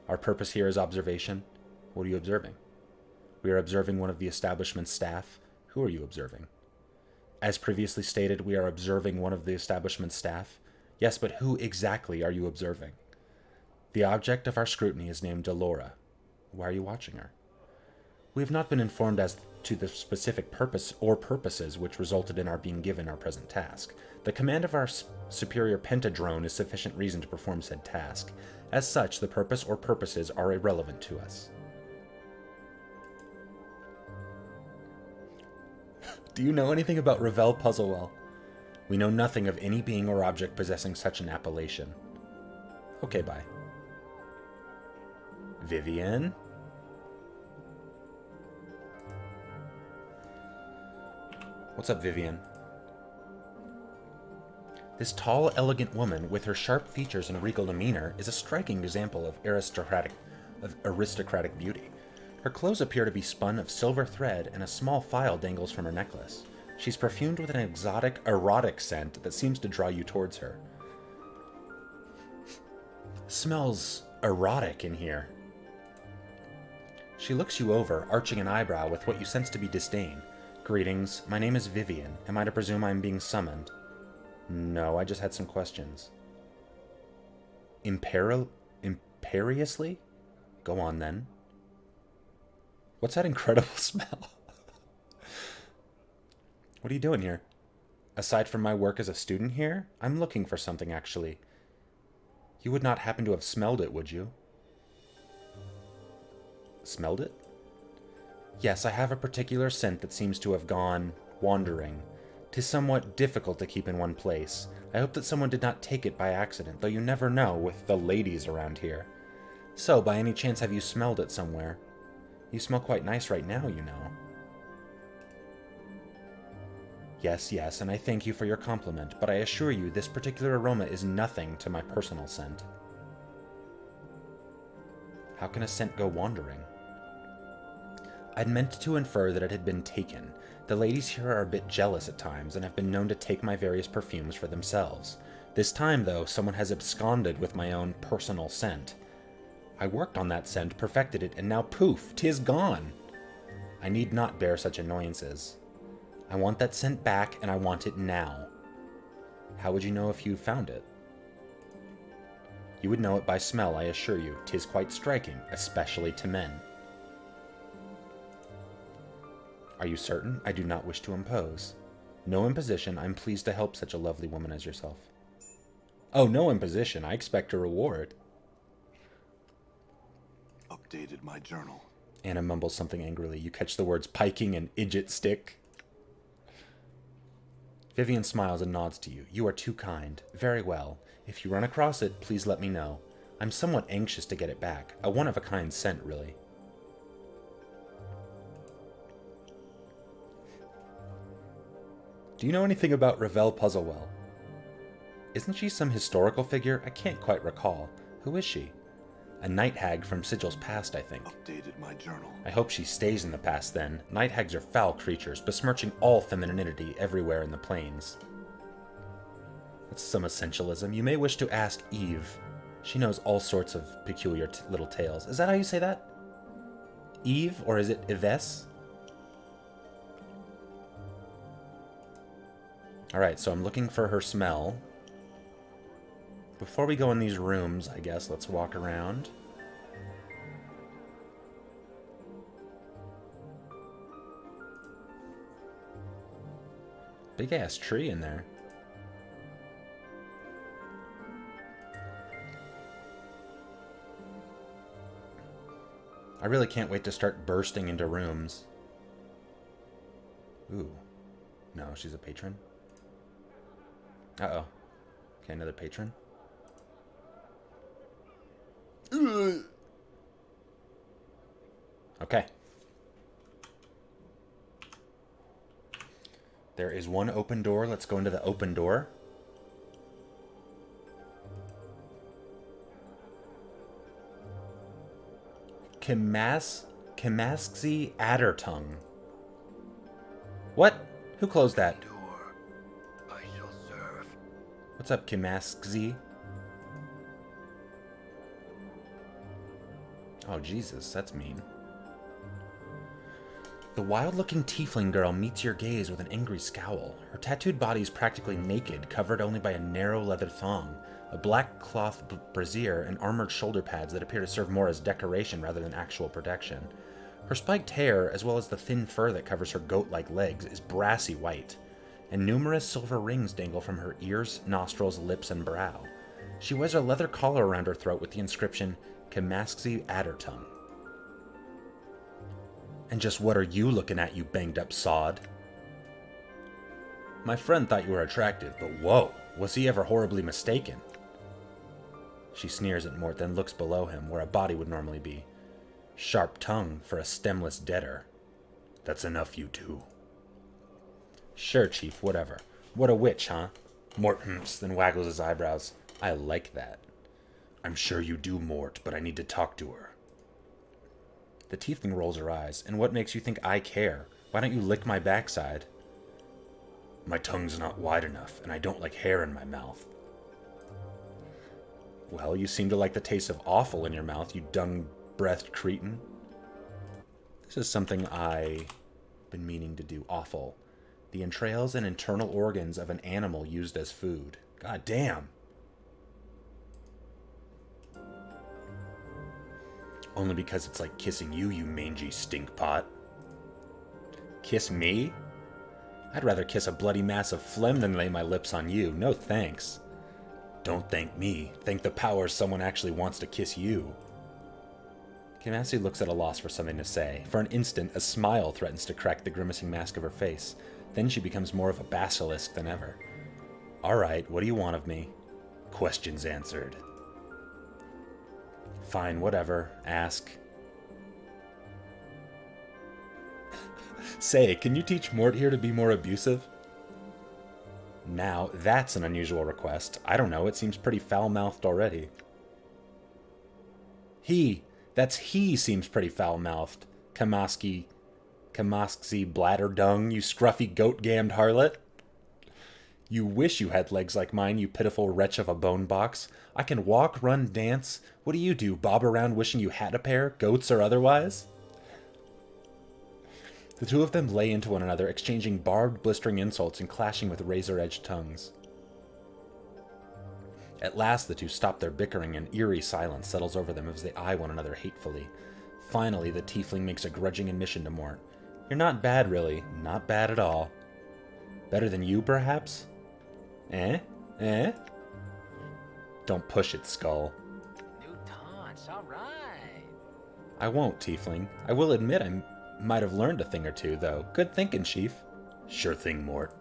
Our purpose here is observation. What are you observing? We are observing one of the establishment's staff. Who are you observing? As previously stated, we are observing one of the establishment's staff. Yes, but who exactly are you observing? The object of our scrutiny is named Delora. Why are you watching her? We have not been informed as to the specific purpose or purposes which resulted in our being given our present task. The command of our superior pentadrone is sufficient reason to perform said task. As such, the purpose or purposes are irrelevant to us. Do you know anything about Ravel Puzzlewell? We know nothing of any being or object possessing such an appellation. Okay, bye. Vivian? What's up, Vivian? This tall, elegant woman, with her sharp features and regal demeanor, is a striking example of aristocratic beauty. Her clothes appear to be spun of silver thread, and a small phial dangles from her necklace. She's perfumed with an exotic, erotic scent that seems to draw you towards her. Smells erotic in here. She looks you over, arching an eyebrow with what you sense to be disdain. Greetings, my name is Vivian. Am I to presume I'm being summoned? No, I just had some questions. Imperiously? Go on, then. What's that incredible smell? What are you doing here? Aside from my work as a student here, I'm looking for something, actually. You would not happen to have smelled it, would you? Smelled it? Yes, I have a particular scent that seems to have gone wandering. 'Tis somewhat difficult to keep in one place. I hope that someone did not take it by accident, though you never know with the ladies around here. So, by any chance, have you smelled it somewhere? You smell quite nice right now, you know. Yes, yes, and I thank you for your compliment, but I assure you this particular aroma is nothing to my personal scent. How can a scent go wandering? I'd meant to infer that it had been taken. The ladies here are a bit jealous at times, and have been known to take my various perfumes for themselves. This time, though, someone has absconded with my own personal scent. I worked on that scent, perfected it, and now poof, 'tis gone! I need not bear such annoyances. I want that scent back, and I want it now. How would you know if you found it? You would know it by smell, I assure you. 'Tis quite striking, especially to men. Are you certain? I do not wish to impose. No imposition. I'm pleased to help such a lovely woman as yourself. Oh, no imposition. I expect a reward. Updated my journal. Anna mumbles something angrily. You catch the words piking and idjit stick. Vivian smiles and nods to you. You are too kind. Very well. If you run across it, please let me know. I'm somewhat anxious to get it back. A one-of-a-kind scent, really. Do you know anything about Ravel Puzzlewell? Isn't she some historical figure? I can't quite recall. Who is she? A night hag from sigils past, I think. Updated my journal. I hope she stays in the past, then. Night hags are foul creatures, besmirching all femininity everywhere in the plains. That's some essentialism. You may wish to ask Eve. She knows all sorts of peculiar little tales. Is that how you say that? Eve, or is it Yves? Alright, so I'm looking for her smell. Before we go in these rooms, I guess, let's walk around. Big ass tree in there. I really can't wait to start bursting into rooms. Ooh. No, she's a patron. Uh-oh. Okay, another patron. Okay. There is one open door. Let's go into the open door. Kamaskzi Addertongue. What? Who closed that? Endure. I shall serve. What's up, Kamaskzi? Oh, Jesus, that's mean. The wild-looking tiefling girl meets your gaze with an angry scowl. Her tattooed body is practically naked, covered only by a narrow leather thong, a black cloth brassiere, and armored shoulder pads that appear to serve more as decoration rather than actual protection. Her spiked hair, as well as the thin fur that covers her goat-like legs, is brassy white, and numerous silver rings dangle from her ears, nostrils, lips, and brow. She wears a leather collar around her throat with the inscription, Kamaskzi Addertongue. And just what are you looking at, you banged-up sod? My friend thought you were attractive, but whoa, was he ever horribly mistaken? She sneers at Mort, then looks below him, where a body would normally be. Sharp tongue for a stemless deader. That's enough, you two. Sure, Chief, whatever. What a witch, huh? Mort humps, then waggles his eyebrows. I like that. I'm sure you do, Mort, but I need to talk to her. The tiefling rolls her eyes. And what makes you think I care? Why don't you lick my backside? My tongue's not wide enough, and I don't like hair in my mouth. Well, you seem to like the taste of offal in your mouth, you dung-breathed cretin. This is something I've been meaning to do. Offal. The entrails and internal organs of an animal used as food. God damn. Only because it's like kissing you, you mangy stinkpot. Kiss me? I'd rather kiss a bloody mass of phlegm than lay my lips on you. No thanks. Don't thank me. Thank the powers someone actually wants to kiss you. Kamasi looks at a loss for something to say. For an instant, a smile threatens to crack the grimacing mask of her face. Then she becomes more of a basilisk than ever. All right, what do you want of me? Questions answered. Fine, whatever. Ask. Say, can you teach Mort here to be more abusive? Now, that's an unusual request. I don't know, it seems pretty foul-mouthed already. That's he seems pretty foul-mouthed. Kamaskzi bladder dung, you scruffy goat-gammed harlot. You wish you had legs like mine, you pitiful wretch of a bone box. I can walk, run, dance. What do? Bob around wishing you had a pair, goats or otherwise? The two of them lay into one another, exchanging barbed, blistering insults and clashing with razor-edged tongues. At last, the two stop their bickering and eerie silence settles over them as they eye one another hatefully. Finally, the tiefling makes a grudging admission to Mort. You're not bad, really. Not bad at all. Better than you, perhaps? Eh? Eh? Don't push it, Skull. New taunts, all right. I won't, tiefling. I will admit I might have learned a thing or two, though. Good thinking, Chief. Sure thing, Mort.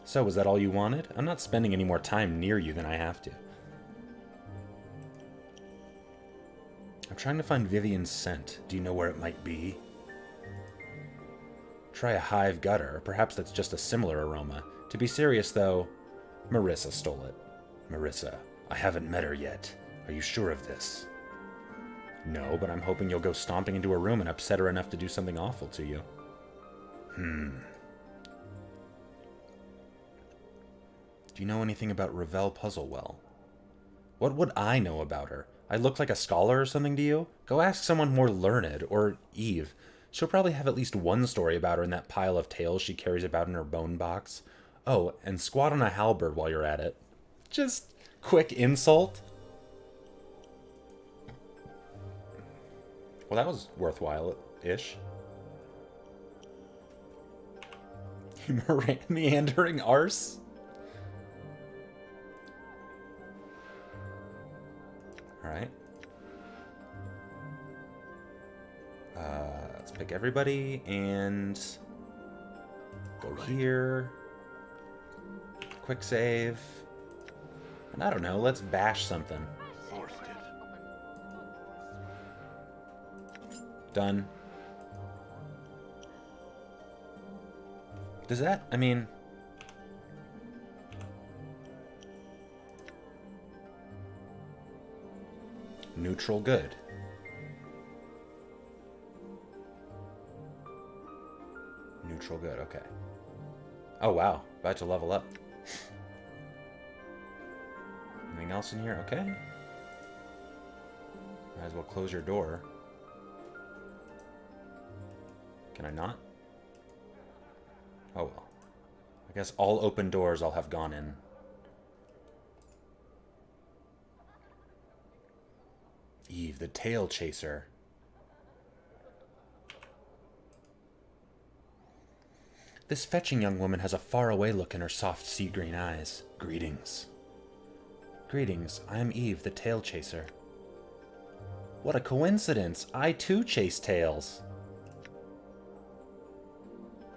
So, was that all you wanted? I'm not spending any more time near you than I have to. I'm trying to find Vivian's scent. Do you know where it might be? Try a hive gutter, or perhaps that's just a similar aroma. To be serious, though, Marissa stole it. Marissa, I haven't met her yet. Are you sure of this? No, but I'm hoping you'll go stomping into her room and upset her enough to do something awful to you. Do you know anything about Ravel Puzzlewell? What would I know about her? I look like a scholar or something to you? Go ask someone more learned, or Eve. She'll probably have at least one story about her in that pile of tales she carries about in her bone box. Oh, and squat on a halberd while you're at it. Just quick insult. Well, that was worthwhile-ish. Meandering arse? Alright. Let's pick everybody and go here. Quick save. And I don't know, let's bash something. Forced it. Done. Does that, I mean... Neutral good. Neutral good, okay. Oh wow, about to level up. Anything else in here? Okay. Might as well close your door. Can I not? Oh well. I guess all open doors I'll have gone in. Eve, the tail chaser. This fetching young woman has a faraway look in her soft sea green eyes. Greetings. Greetings, I am Eve, the tail chaser. What a coincidence! I too chase tails.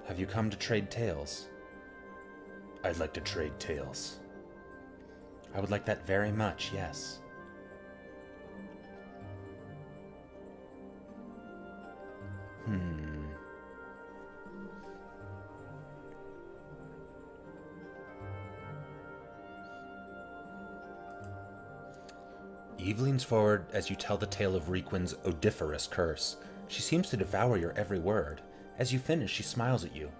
Have you come to trade tails? I'd like to trade tales. I would like that very much, yes. Eve leans forward as you tell the tale of Requin's odiferous curse. She seems to devour your every word. As you finish, she smiles at you.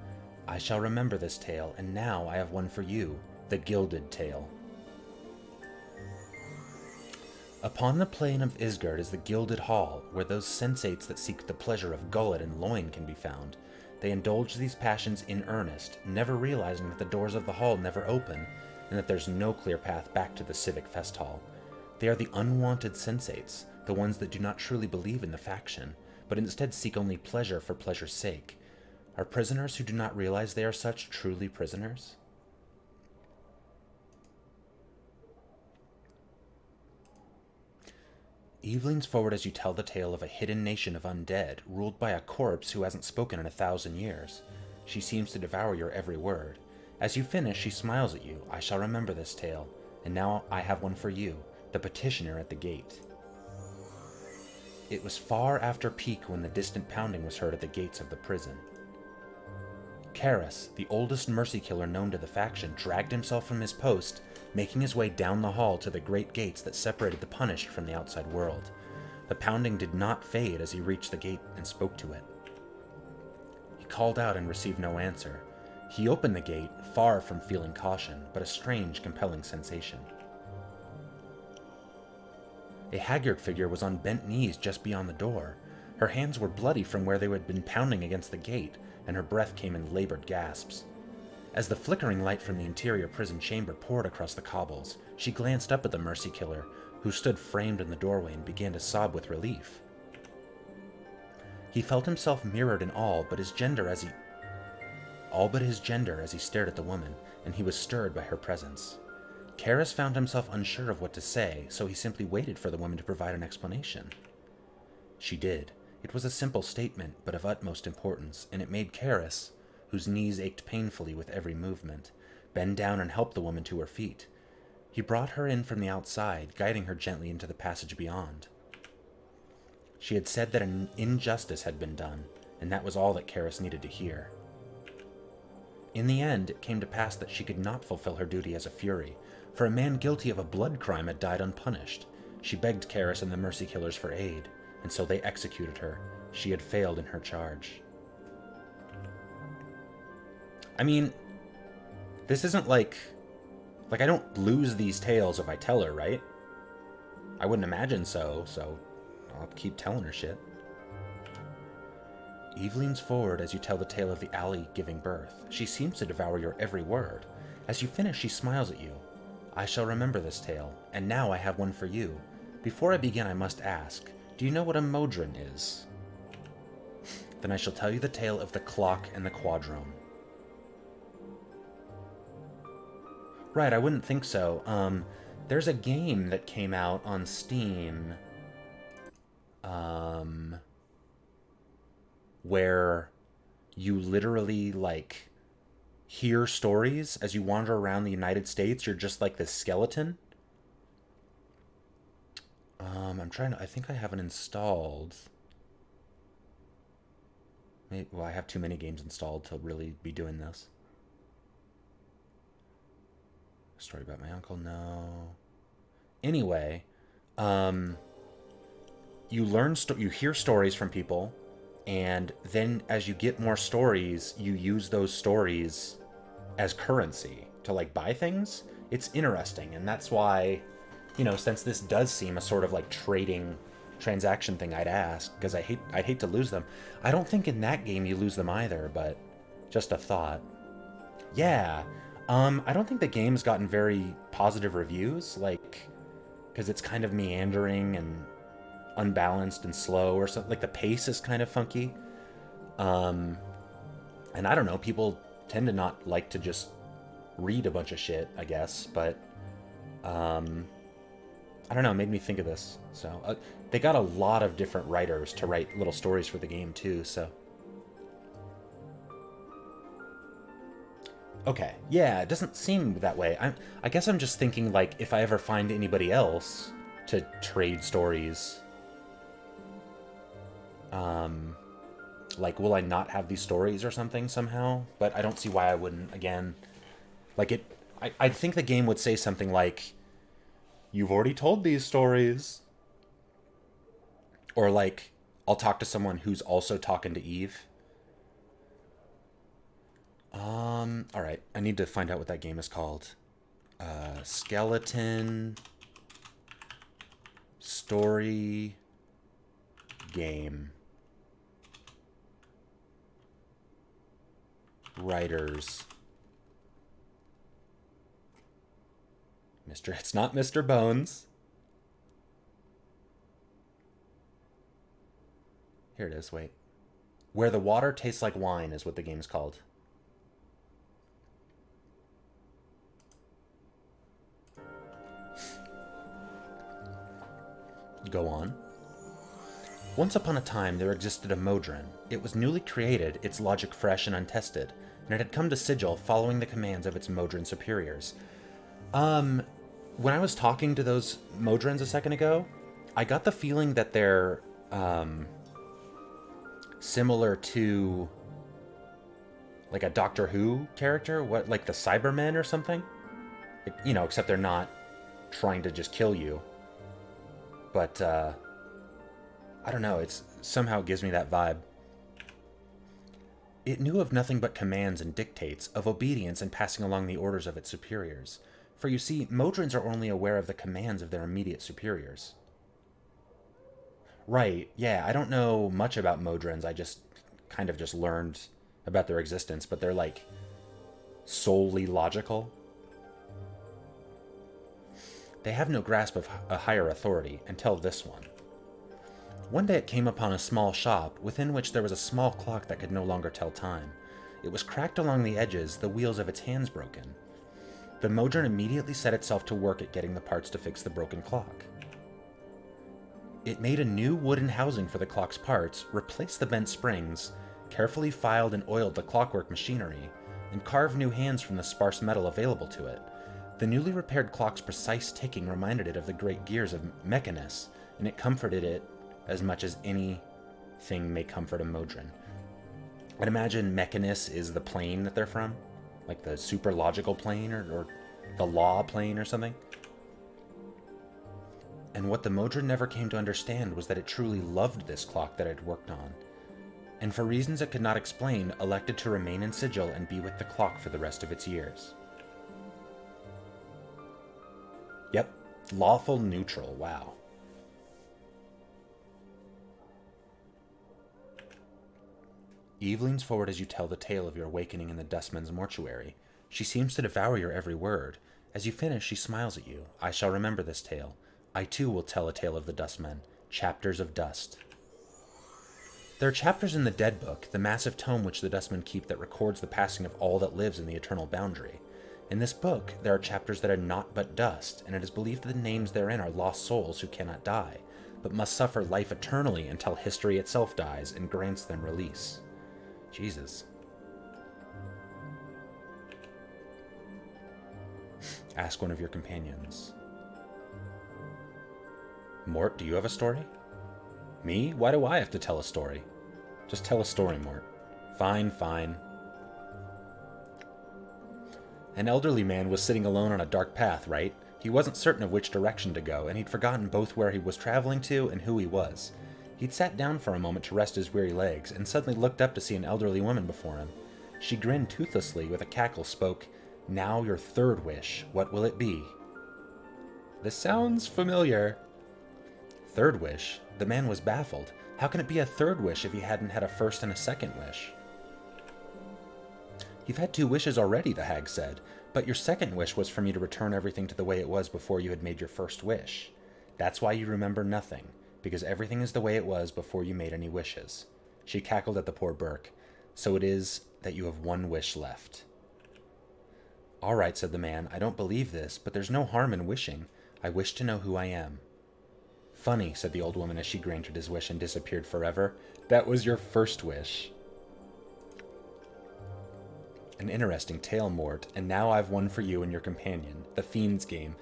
I shall remember this tale, and now I have one for you, the Gilded Tale. Upon the plain of Isgard is the Gilded Hall, where those sensates that seek the pleasure of gullet and loin can be found. They indulge these passions in earnest, never realizing that the doors of the hall never open, and that there's no clear path back to the civic fest hall. They are the unwanted sensates, the ones that do not truly believe in the faction, but instead seek only pleasure for pleasure's sake. Are prisoners who do not realize they are such truly prisoners? Eve leans forward as you tell the tale of a hidden nation of undead, ruled by a corpse who hasn't spoken in 1,000 years. She seems to devour your every word. As you finish, she smiles at you. I shall remember this tale, and now I have one for you, the petitioner at the gate. It was far after peak when the distant pounding was heard at the gates of the prison. Karis, the oldest mercy killer known to the faction, dragged himself from his post, making his way down the hall to the great gates that separated the punished from the outside world. The pounding did not fade as he reached the gate and spoke to it. He called out and received no answer. He opened the gate, far from feeling caution, but a strange, compelling sensation. A haggard figure was on bent knees just beyond the door. Her hands were bloody from where they had been pounding against the gate, and her breath came in labored gasps. As the flickering light from the interior prison chamber poured across the cobbles, she glanced up at the mercy killer, who stood framed in the doorway and began to sob with relief. He felt himself mirrored in all but his gender as he stared at the woman, and he was stirred by her presence. Karis found himself unsure of what to say, so he simply waited for the woman to provide an explanation. She did. It was a simple statement, but of utmost importance, and it made Karis, whose knees ached painfully with every movement, bend down and help the woman to her feet. He brought her in from the outside, guiding her gently into the passage beyond. She had said that an injustice had been done, and that was all that Karis needed to hear. In the end, it came to pass that she could not fulfill her duty as a Fury, for a man guilty of a blood crime had died unpunished. She begged Karis and the mercy killers for aid, and so they executed her. She had failed in her charge. I mean, this isn't like I don't lose these tales if I tell her, right? I wouldn't imagine so I'll keep telling her shit. Eve leans forward as you tell the tale of the alley giving birth. She seems to devour your every word. As you finish, she smiles at you. I shall remember this tale, and now I have one for you. Before I begin, I must ask, do you know what a modron is? Then I shall tell you the tale of the clock and the quadrone. Right, I wouldn't think so. There's a game that came out on Steam, where you literally, like, hear stories as you wander around the United States. You're just like this skeleton. I think I have it installed. Well, I have too many games installed to really be doing this. Story about my uncle, no. Anyway, you hear stories from people, and then as you get more stories, you use those stories as currency to, like, buy things. It's interesting, and that's why, since this does seem a sort of like trading transaction thing, I'd ask, because I'd hate to lose them. I don't think in that game you lose them either, but just a thought. Yeah. I don't think the game's gotten very positive reviews, because it's kind of meandering and unbalanced and slow, or something. Like, the pace is kind of funky. And I don't know, people tend to not like to just read a bunch of shit, I guess, but I don't know, it made me think of this. So they got a lot of different writers to write little stories for the game too, so okay, yeah, it doesn't seem that way. I guess I'm just thinking, like, if I ever find anybody else to trade stories, like, will I not have these stories or something somehow? But I don't see why I wouldn't, again. Like, I think the game would say something like, you've already told these stories. Or, like, I'll talk to someone who's also talking to Eve. Alright, I need to find out what that game is called. Skeleton Story Game Writers. It's not Mr. Bones. Here it is, wait. Where the Water Tastes Like Wine is what the game's called. Go on. Once upon a time, there existed a Modron. It was newly created, its logic fresh and untested, and it had come to Sigil following the commands of its Modron superiors. When I was talking to those Modrons a second ago, I got the feeling that they're, similar to, like, a Doctor Who character? What, like the Cybermen or something? Like, you know, except they're not trying to just kill you. But, I don't know, it's somehow it gives me that vibe. It knew of nothing but commands and dictates, of obedience and passing along the orders of its superiors. For you see, Modrons are only aware of the commands of their immediate superiors. Right, yeah, I don't know much about Modrons, I just kind of just learned about their existence, but they're like solely logical. They have no grasp of a higher authority until this one. One day it came upon a small shop, within which there was a small clock that could no longer tell time. It was cracked along the edges, the wheels of its hands broken. The Modron immediately set itself to work at getting the parts to fix the broken clock. It made a new wooden housing for the clock's parts, replaced the bent springs, carefully filed and oiled the clockwork machinery, and carved new hands from the sparse metal available to it. The newly repaired clock's precise ticking reminded it of the great gears of Mechanus, and it comforted it as much as anything may comfort a Modron. I'd imagine Mechanus is the plane that they're from, like the super logical plane, or the law plane or something. And what the Modron never came to understand was that it truly loved this clock that it had worked on, and for reasons it could not explain, elected to remain in Sigil and be with the clock for the rest of its years. Yep, lawful neutral, wow. Eve leans forward as you tell the tale of your awakening in the Dustman's mortuary. She seems to devour your every word. As you finish, she smiles at you. I shall remember this tale. I too will tell a tale of the Dustmen. Chapters of Dust. There are chapters in the Dead Book, the massive tome which the Dustmen keep that records the passing of all that lives in the eternal boundary. In this book, there are chapters that are naught but dust, and it is believed that the names therein are lost souls who cannot die, but must suffer life eternally until history itself dies and grants them release. Jesus. Ask one of your companions. Mort, do you have a story? Me? Why do I have to tell a story? Just tell a story, Mort. Fine, fine. An elderly man was sitting alone on a dark path, right? He wasn't certain of which direction to go, and he'd forgotten both where he was traveling to and who he was. He'd sat down for a moment to rest his weary legs, and suddenly looked up to see an elderly woman before him. She grinned toothlessly with a cackle, spoke, "Now your third wish, what will it be?" This sounds familiar. Third wish? The man was baffled. How can it be a third wish if he hadn't had a first and a second wish? You've had 2 wishes already, the hag said, but your second wish was for me to return everything to the way it was before you had made your first wish. That's why you remember nothing, because everything is the way it was before you made any wishes. She cackled at the poor Burke. So it is that you have one wish left. All right, said the man. I don't believe this, but there's no harm in wishing. I wish to know who I am. Funny, said the old woman as she granted his wish and disappeared forever. That was your first wish. An interesting tale, Mort, and now I've one for you and your companion, the Fiend's Game.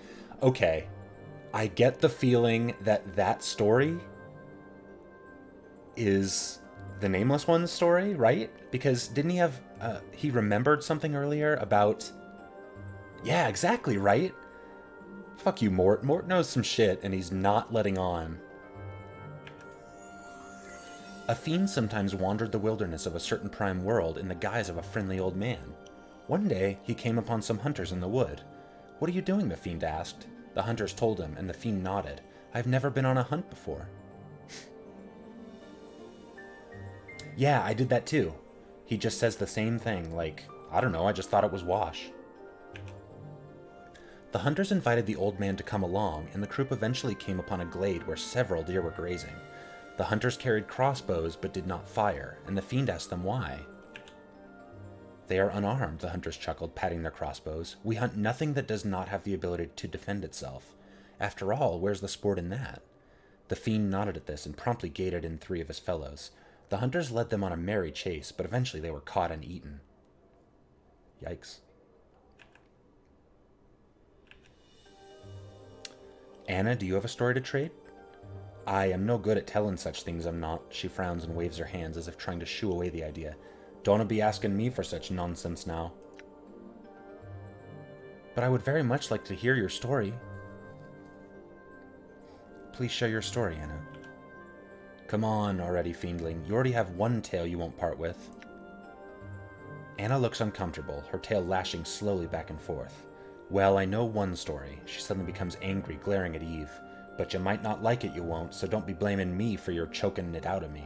Okay, I get the feeling that that story is the Nameless One's story, right? Because didn't he have, he remembered something earlier about... Yeah, exactly, right? Fuck you, Mort. Mort knows some shit, and he's not letting on. A fiend sometimes wandered the wilderness of a certain prime world in the guise of a friendly old man. One day, he came upon some hunters in the wood. What are you doing? The fiend asked. The hunters told him, and the fiend nodded. I've never been on a hunt before. Yeah, I did that too. He just says the same thing, like, I don't know, I just thought it was wash. The hunters invited the old man to come along, and the group eventually came upon a glade where several deer were grazing. The hunters carried crossbows but did not fire, and the fiend asked them why. They are unarmed, the hunters chuckled, patting their crossbows. We hunt nothing that does not have the ability to defend itself. After all, where's the sport in that? The fiend nodded at this and promptly gated in 3 of his fellows. The hunters led them on a merry chase, but eventually they were caught and eaten. Yikes. Anna, do you have a story to trade? I am no good at telling such things, I'm not. She frowns and waves her hands as if trying to shoo away the idea. Don't be asking me for such nonsense now. But I would very much like to hear your story. Please share your story, Anna. Come on already, fiendling. You already have one tail you won't part with. Anna looks uncomfortable, her tail lashing slowly back and forth. Well, I know one story. She suddenly becomes angry, glaring at Eve. But you might not like it, you won't, so don't be blaming me for your choking it out of me.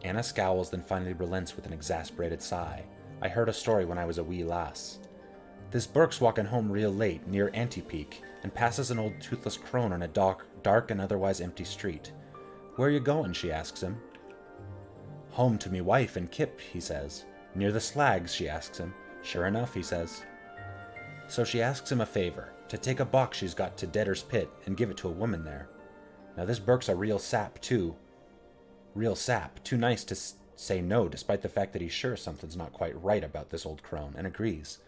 Anna scowls, then finally relents with an exasperated sigh. I heard a story when I was a wee lass. This Burke's walking home real late, near Antipeak, and passes an old toothless crone on a dark and otherwise empty street. Where you going? She asks him. Home to me wife and Kip, he says. Near the slags, she asks him. Sure enough, he says. So she asks him a favor, to take a box she's got to Debtor's Pit and give it to a woman there. Now this Burke's a real sap, too. Real sap, too nice to say no, despite the fact that he's sure something's not quite right about this old crone, and agrees.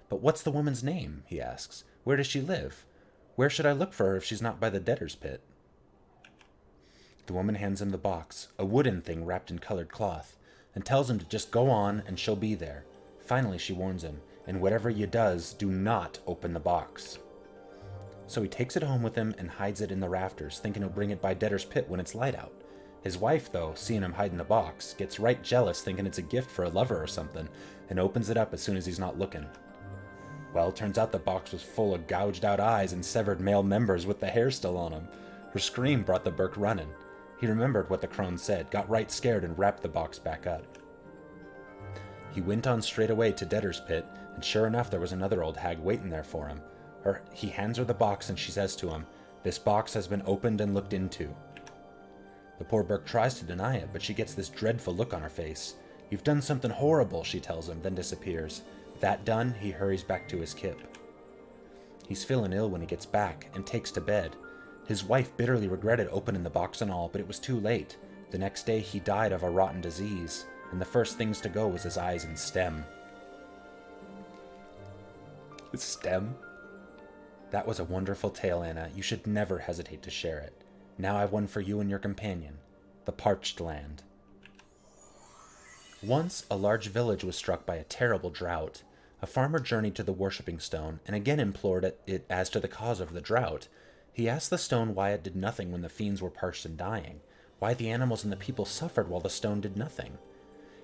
But what's the woman's name? He asks. Where does she live? Where should I look for her if she's not by the Debtor's Pit? The woman hands him the box, a wooden thing wrapped in colored cloth, and tells him to just go on and she'll be there. Finally, she warns him, and whatever you does, do not open the box. So he takes it home with him and hides it in the rafters, thinking he'll bring it by Debtor's Pit when it's light out. His wife, though, seeing him hide in the box, gets right jealous, thinking it's a gift for a lover or something, and opens it up as soon as he's not looking. Well, turns out the box was full of gouged out eyes and severed male members with the hair still on them. Her scream brought the Burke running. He remembered what the crone said, got right scared, and wrapped the box back up. He went on straight away to Debtor's Pit, and sure enough there was another old hag waiting there for him. He hands her the box and she says to him, "This box has been opened and looked into." The poor Burke tries to deny it, but she gets this dreadful look on her face. "You've done something horrible," she tells him, then disappears. That done, he hurries back to his Kip. He's feeling ill when he gets back, and takes to bed. His wife bitterly regretted opening the box and all, but it was too late. The next day he died of a rotten disease, and the first things to go was his eyes and stem. His stem? That was a wonderful tale, Anna. You should never hesitate to share it. Now I've one for you and your companion. The Parched Land. Once, a large village was struck by a terrible drought. A farmer journeyed to the worshipping stone, and again implored it as to the cause of the drought. He asked the stone why it did nothing when the fiends were parched and dying, why the animals and the people suffered while the stone did nothing.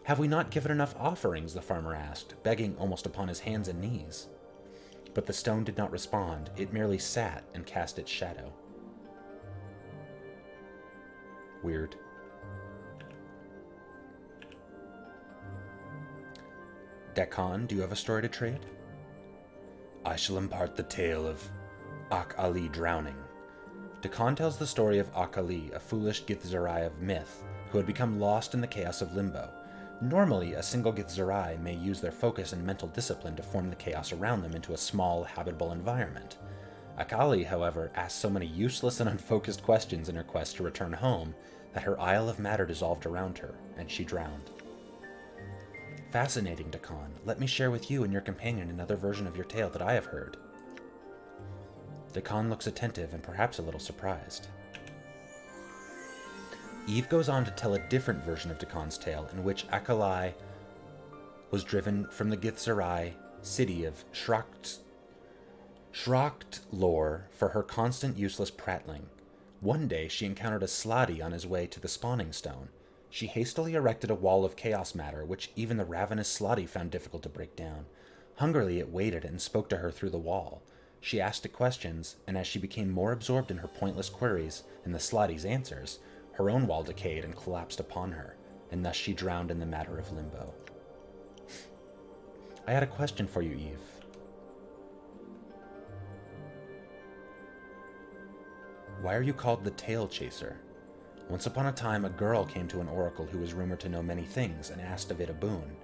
"Have we not given enough offerings?" the farmer asked, begging almost upon his hands and knees. But the stone did not respond. It merely sat and cast its shadow. Weird. Deccan, do you have a story to trade? I shall impart the tale of Ak Ali drowning. Deccan tells the story of Ak Ali, a foolish Githzerai of myth, who had become lost in the chaos of limbo. Normally, a single Githzerai may use their focus and mental discipline to form the chaos around them into a small, habitable environment. Akali, however, asked so many useless and unfocused questions in her quest to return home that her Isle of Matter dissolved around her, and she drowned. Fascinating, Dakan. Let me share with you and your companion another version of your tale that I have heard. Dakan looks attentive and perhaps a little surprised. Eve goes on to tell a different version of Dakan's tale, in which Akali was driven from the Githzerai city of Shrakht-Lor for her constant useless prattling. One day she encountered a Slotty on his way to the spawning stone. She hastily erected a wall of chaos matter, which even the ravenous Slotty found difficult to break down. Hungrily it waited and spoke to her through the wall. She asked it questions, and as she became more absorbed in her pointless queries and the Slotty's answers, her own wall decayed and collapsed upon her, and thus she drowned in the matter of limbo. I had a question for you, Eve. Why are you called the Tail Chaser? Once upon a time, a girl came to an oracle who was rumored to know many things and asked of it a boon.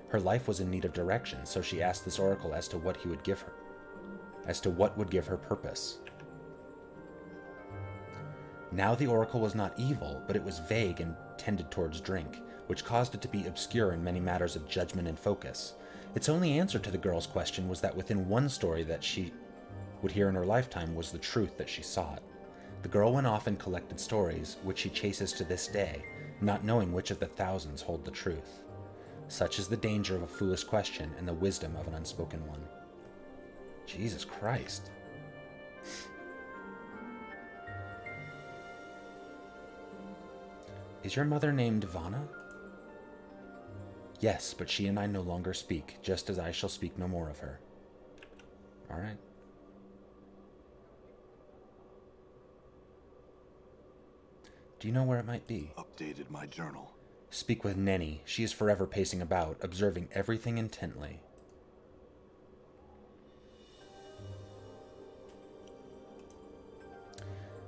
Her life was in need of direction, so she asked this oracle as to what would give her purpose. Now the oracle was not evil, but it was vague and tended towards drink, which caused it to be obscure in many matters of judgment and focus. Its only answer to the girl's question was that within one story that she would hear in her lifetime was the truth that she sought. The girl went off and collected stories, which she chases to this day, not knowing which of the thousands hold the truth. Such is the danger of a foolish question and the wisdom of an unspoken one. Jesus Christ. Is your mother named Vanna? Yes, but she and I no longer speak, just as I shall speak no more of her. All right. Do you know where it might be? Updated my journal. Speak with Nenny. She is forever pacing about, observing everything intently.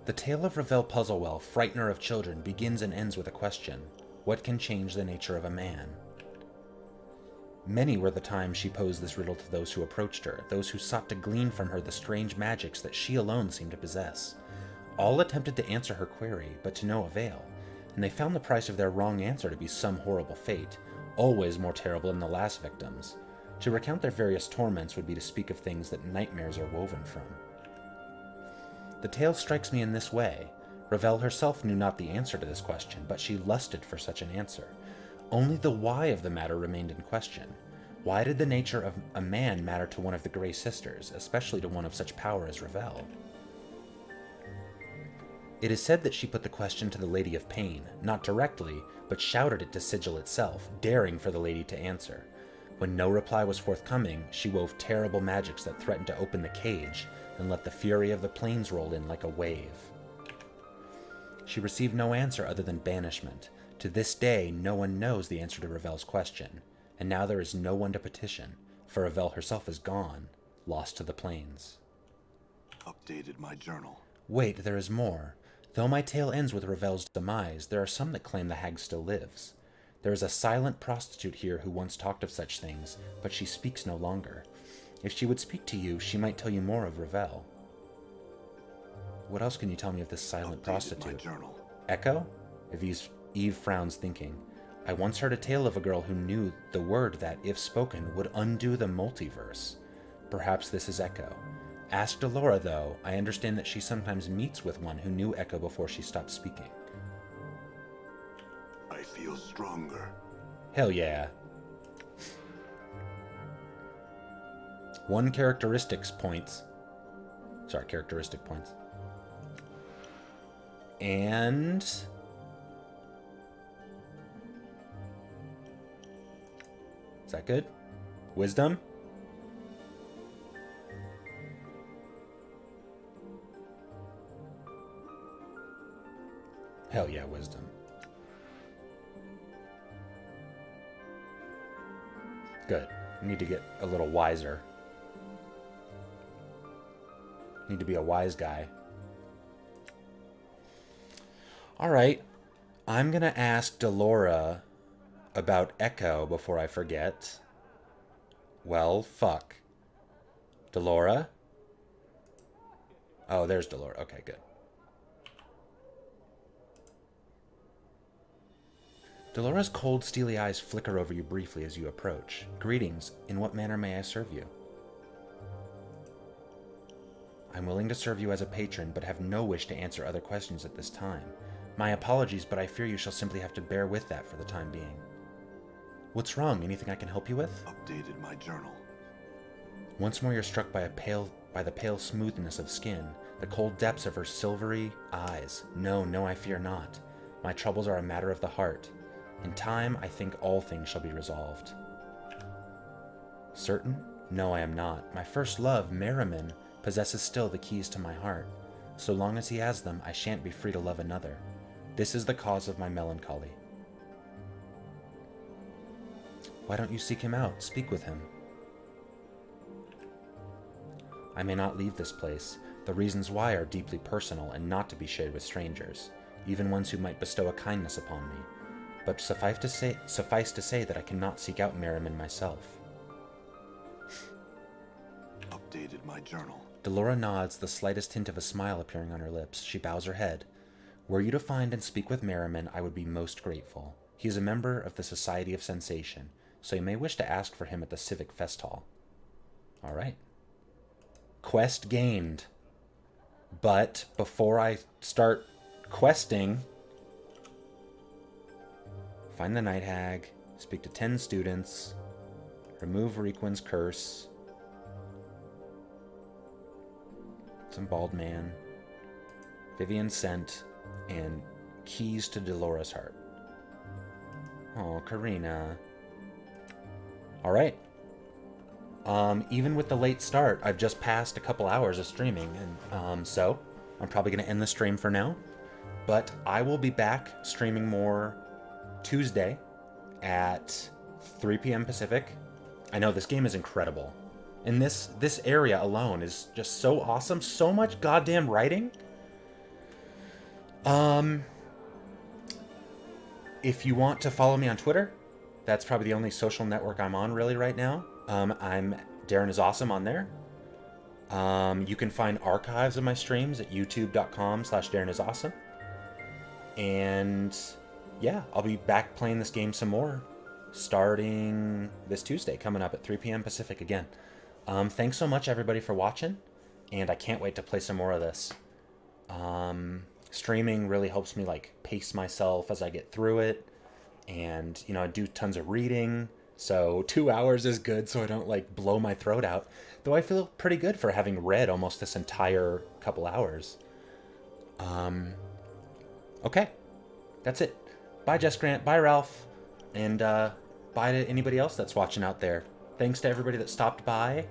The tale of Ravel Puzzlewell, frightener of children, begins and ends with a question. What can change the nature of a man? Many were the times she posed this riddle to those who approached her, those who sought to glean from her the strange magics that she alone seemed to possess. All attempted to answer her query, but to no avail, and they found the price of their wrong answer to be some horrible fate, always more terrible than the last victim's. To recount their various torments would be to speak of things that nightmares are woven from. The tale strikes me in this way. Ravel herself knew not the answer to this question, but she lusted for such an answer. Only the why of the matter remained in question. Why did the nature of a man matter to one of the Grey Sisters, especially to one of such power as Ravel? It is said that she put the question to the Lady of Pain, not directly, but shouted it to Sigil itself, daring for the lady to answer. When no reply was forthcoming, she wove terrible magics that threatened to open the cage and let the fury of the plains roll in like a wave. She received no answer other than banishment. To this day, no one knows the answer to Ravel's question, and now there is no one to petition, for Ravel herself is gone, lost to the plains. Updated my journal. Wait, there is more. Though my tale ends with Ravel's demise, there are some that claim the hag still lives. There is a silent prostitute here who once talked of such things, but she speaks no longer. If she would speak to you, she might tell you more of Ravel. What else can you tell me of this silent prostitute? My journal. Echo? Eve frowns, thinking. I once heard a tale of a girl who knew the word that, if spoken, would undo the multiverse. Perhaps this is Echo. Ask Delora, though. I understand that she sometimes meets with one who knew Echo before she stopped speaking. I feel stronger. Hell yeah. Characteristic points. And... is that good? Wisdom? Hell yeah, wisdom. Good. I need to get a little wiser. Need to be a wise guy. All right. I'm gonna ask Delora about Echo before I forget. Well, fuck. Delora? Oh, there's Delora. Okay, good. Delora's cold, steely eyes flicker over you briefly as you approach. Greetings. In what manner may I serve you? I'm willing to serve you as a patron, but have no wish to answer other questions at this time. My apologies, but I fear you shall simply have to bear with that for the time being. What's wrong? Anything I can help you with? Updated my journal. Once more you're struck by the pale smoothness of skin, the cold depths of her silvery eyes. No, I fear not. My troubles are a matter of the heart. In time, I think all things shall be resolved. Certain? No, I am not. My first love, Merriman, possesses still the keys to my heart. So long as he has them, I shan't be free to love another. This is the cause of my melancholy. Why don't you seek him out? Speak with him. I may not leave this place. The reasons why are deeply personal and not to be shared with strangers, even ones who might bestow a kindness upon me. But suffice to say that I cannot seek out Merriman myself. Updated my journal. Delora nods, the slightest hint of a smile appearing on her lips. She bows her head. Were you to find and speak with Merriman, I would be most grateful. He is a member of the Society of Sensation, so you may wish to ask for him at the Civic Fest Hall. All right. Quest gained. But before I start questing, find the Night Hag, speak to 10 students, remove Requin's curse, some bald man, Vivian's scent, and keys to Delora's heart. Oh, Karina. All right. Even with the late start, I've just passed a couple hours of streaming, and so I'm probably going to end the stream for now. But I will be back streaming more Tuesday at 3 p.m. Pacific. I know this game is incredible. And this area alone is just so awesome. So much goddamn writing. If you want to follow me on Twitter, that's probably the only social network I'm on really right now. I'm Darin is Awesome on there. You can find archives of my streams at youtube.com/Darin is Awesome. And yeah, I'll be back playing this game some more starting this Tuesday, coming up at 3 p.m. Pacific again. Thanks so much, everybody, for watching, and I can't wait to play some more of this. Streaming really helps me, like, pace myself as I get through it, and, you know, I do tons of reading, so 2 hours is good so I don't, like, blow my throat out, though I feel pretty good for having read almost this entire couple hours. Okay, that's it. Bye, Jess Grant, bye, Ralph, and bye to anybody else that's watching out there. Thanks to everybody that stopped by,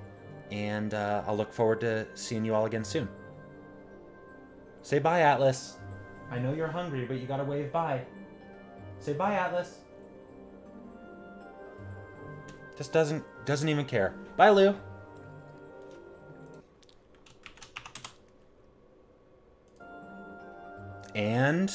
and I'll look forward to seeing you all again soon. Say bye, Atlas. I know you're hungry, but you gotta wave bye. Say bye, Atlas. Just doesn't even care. Bye, Lou. And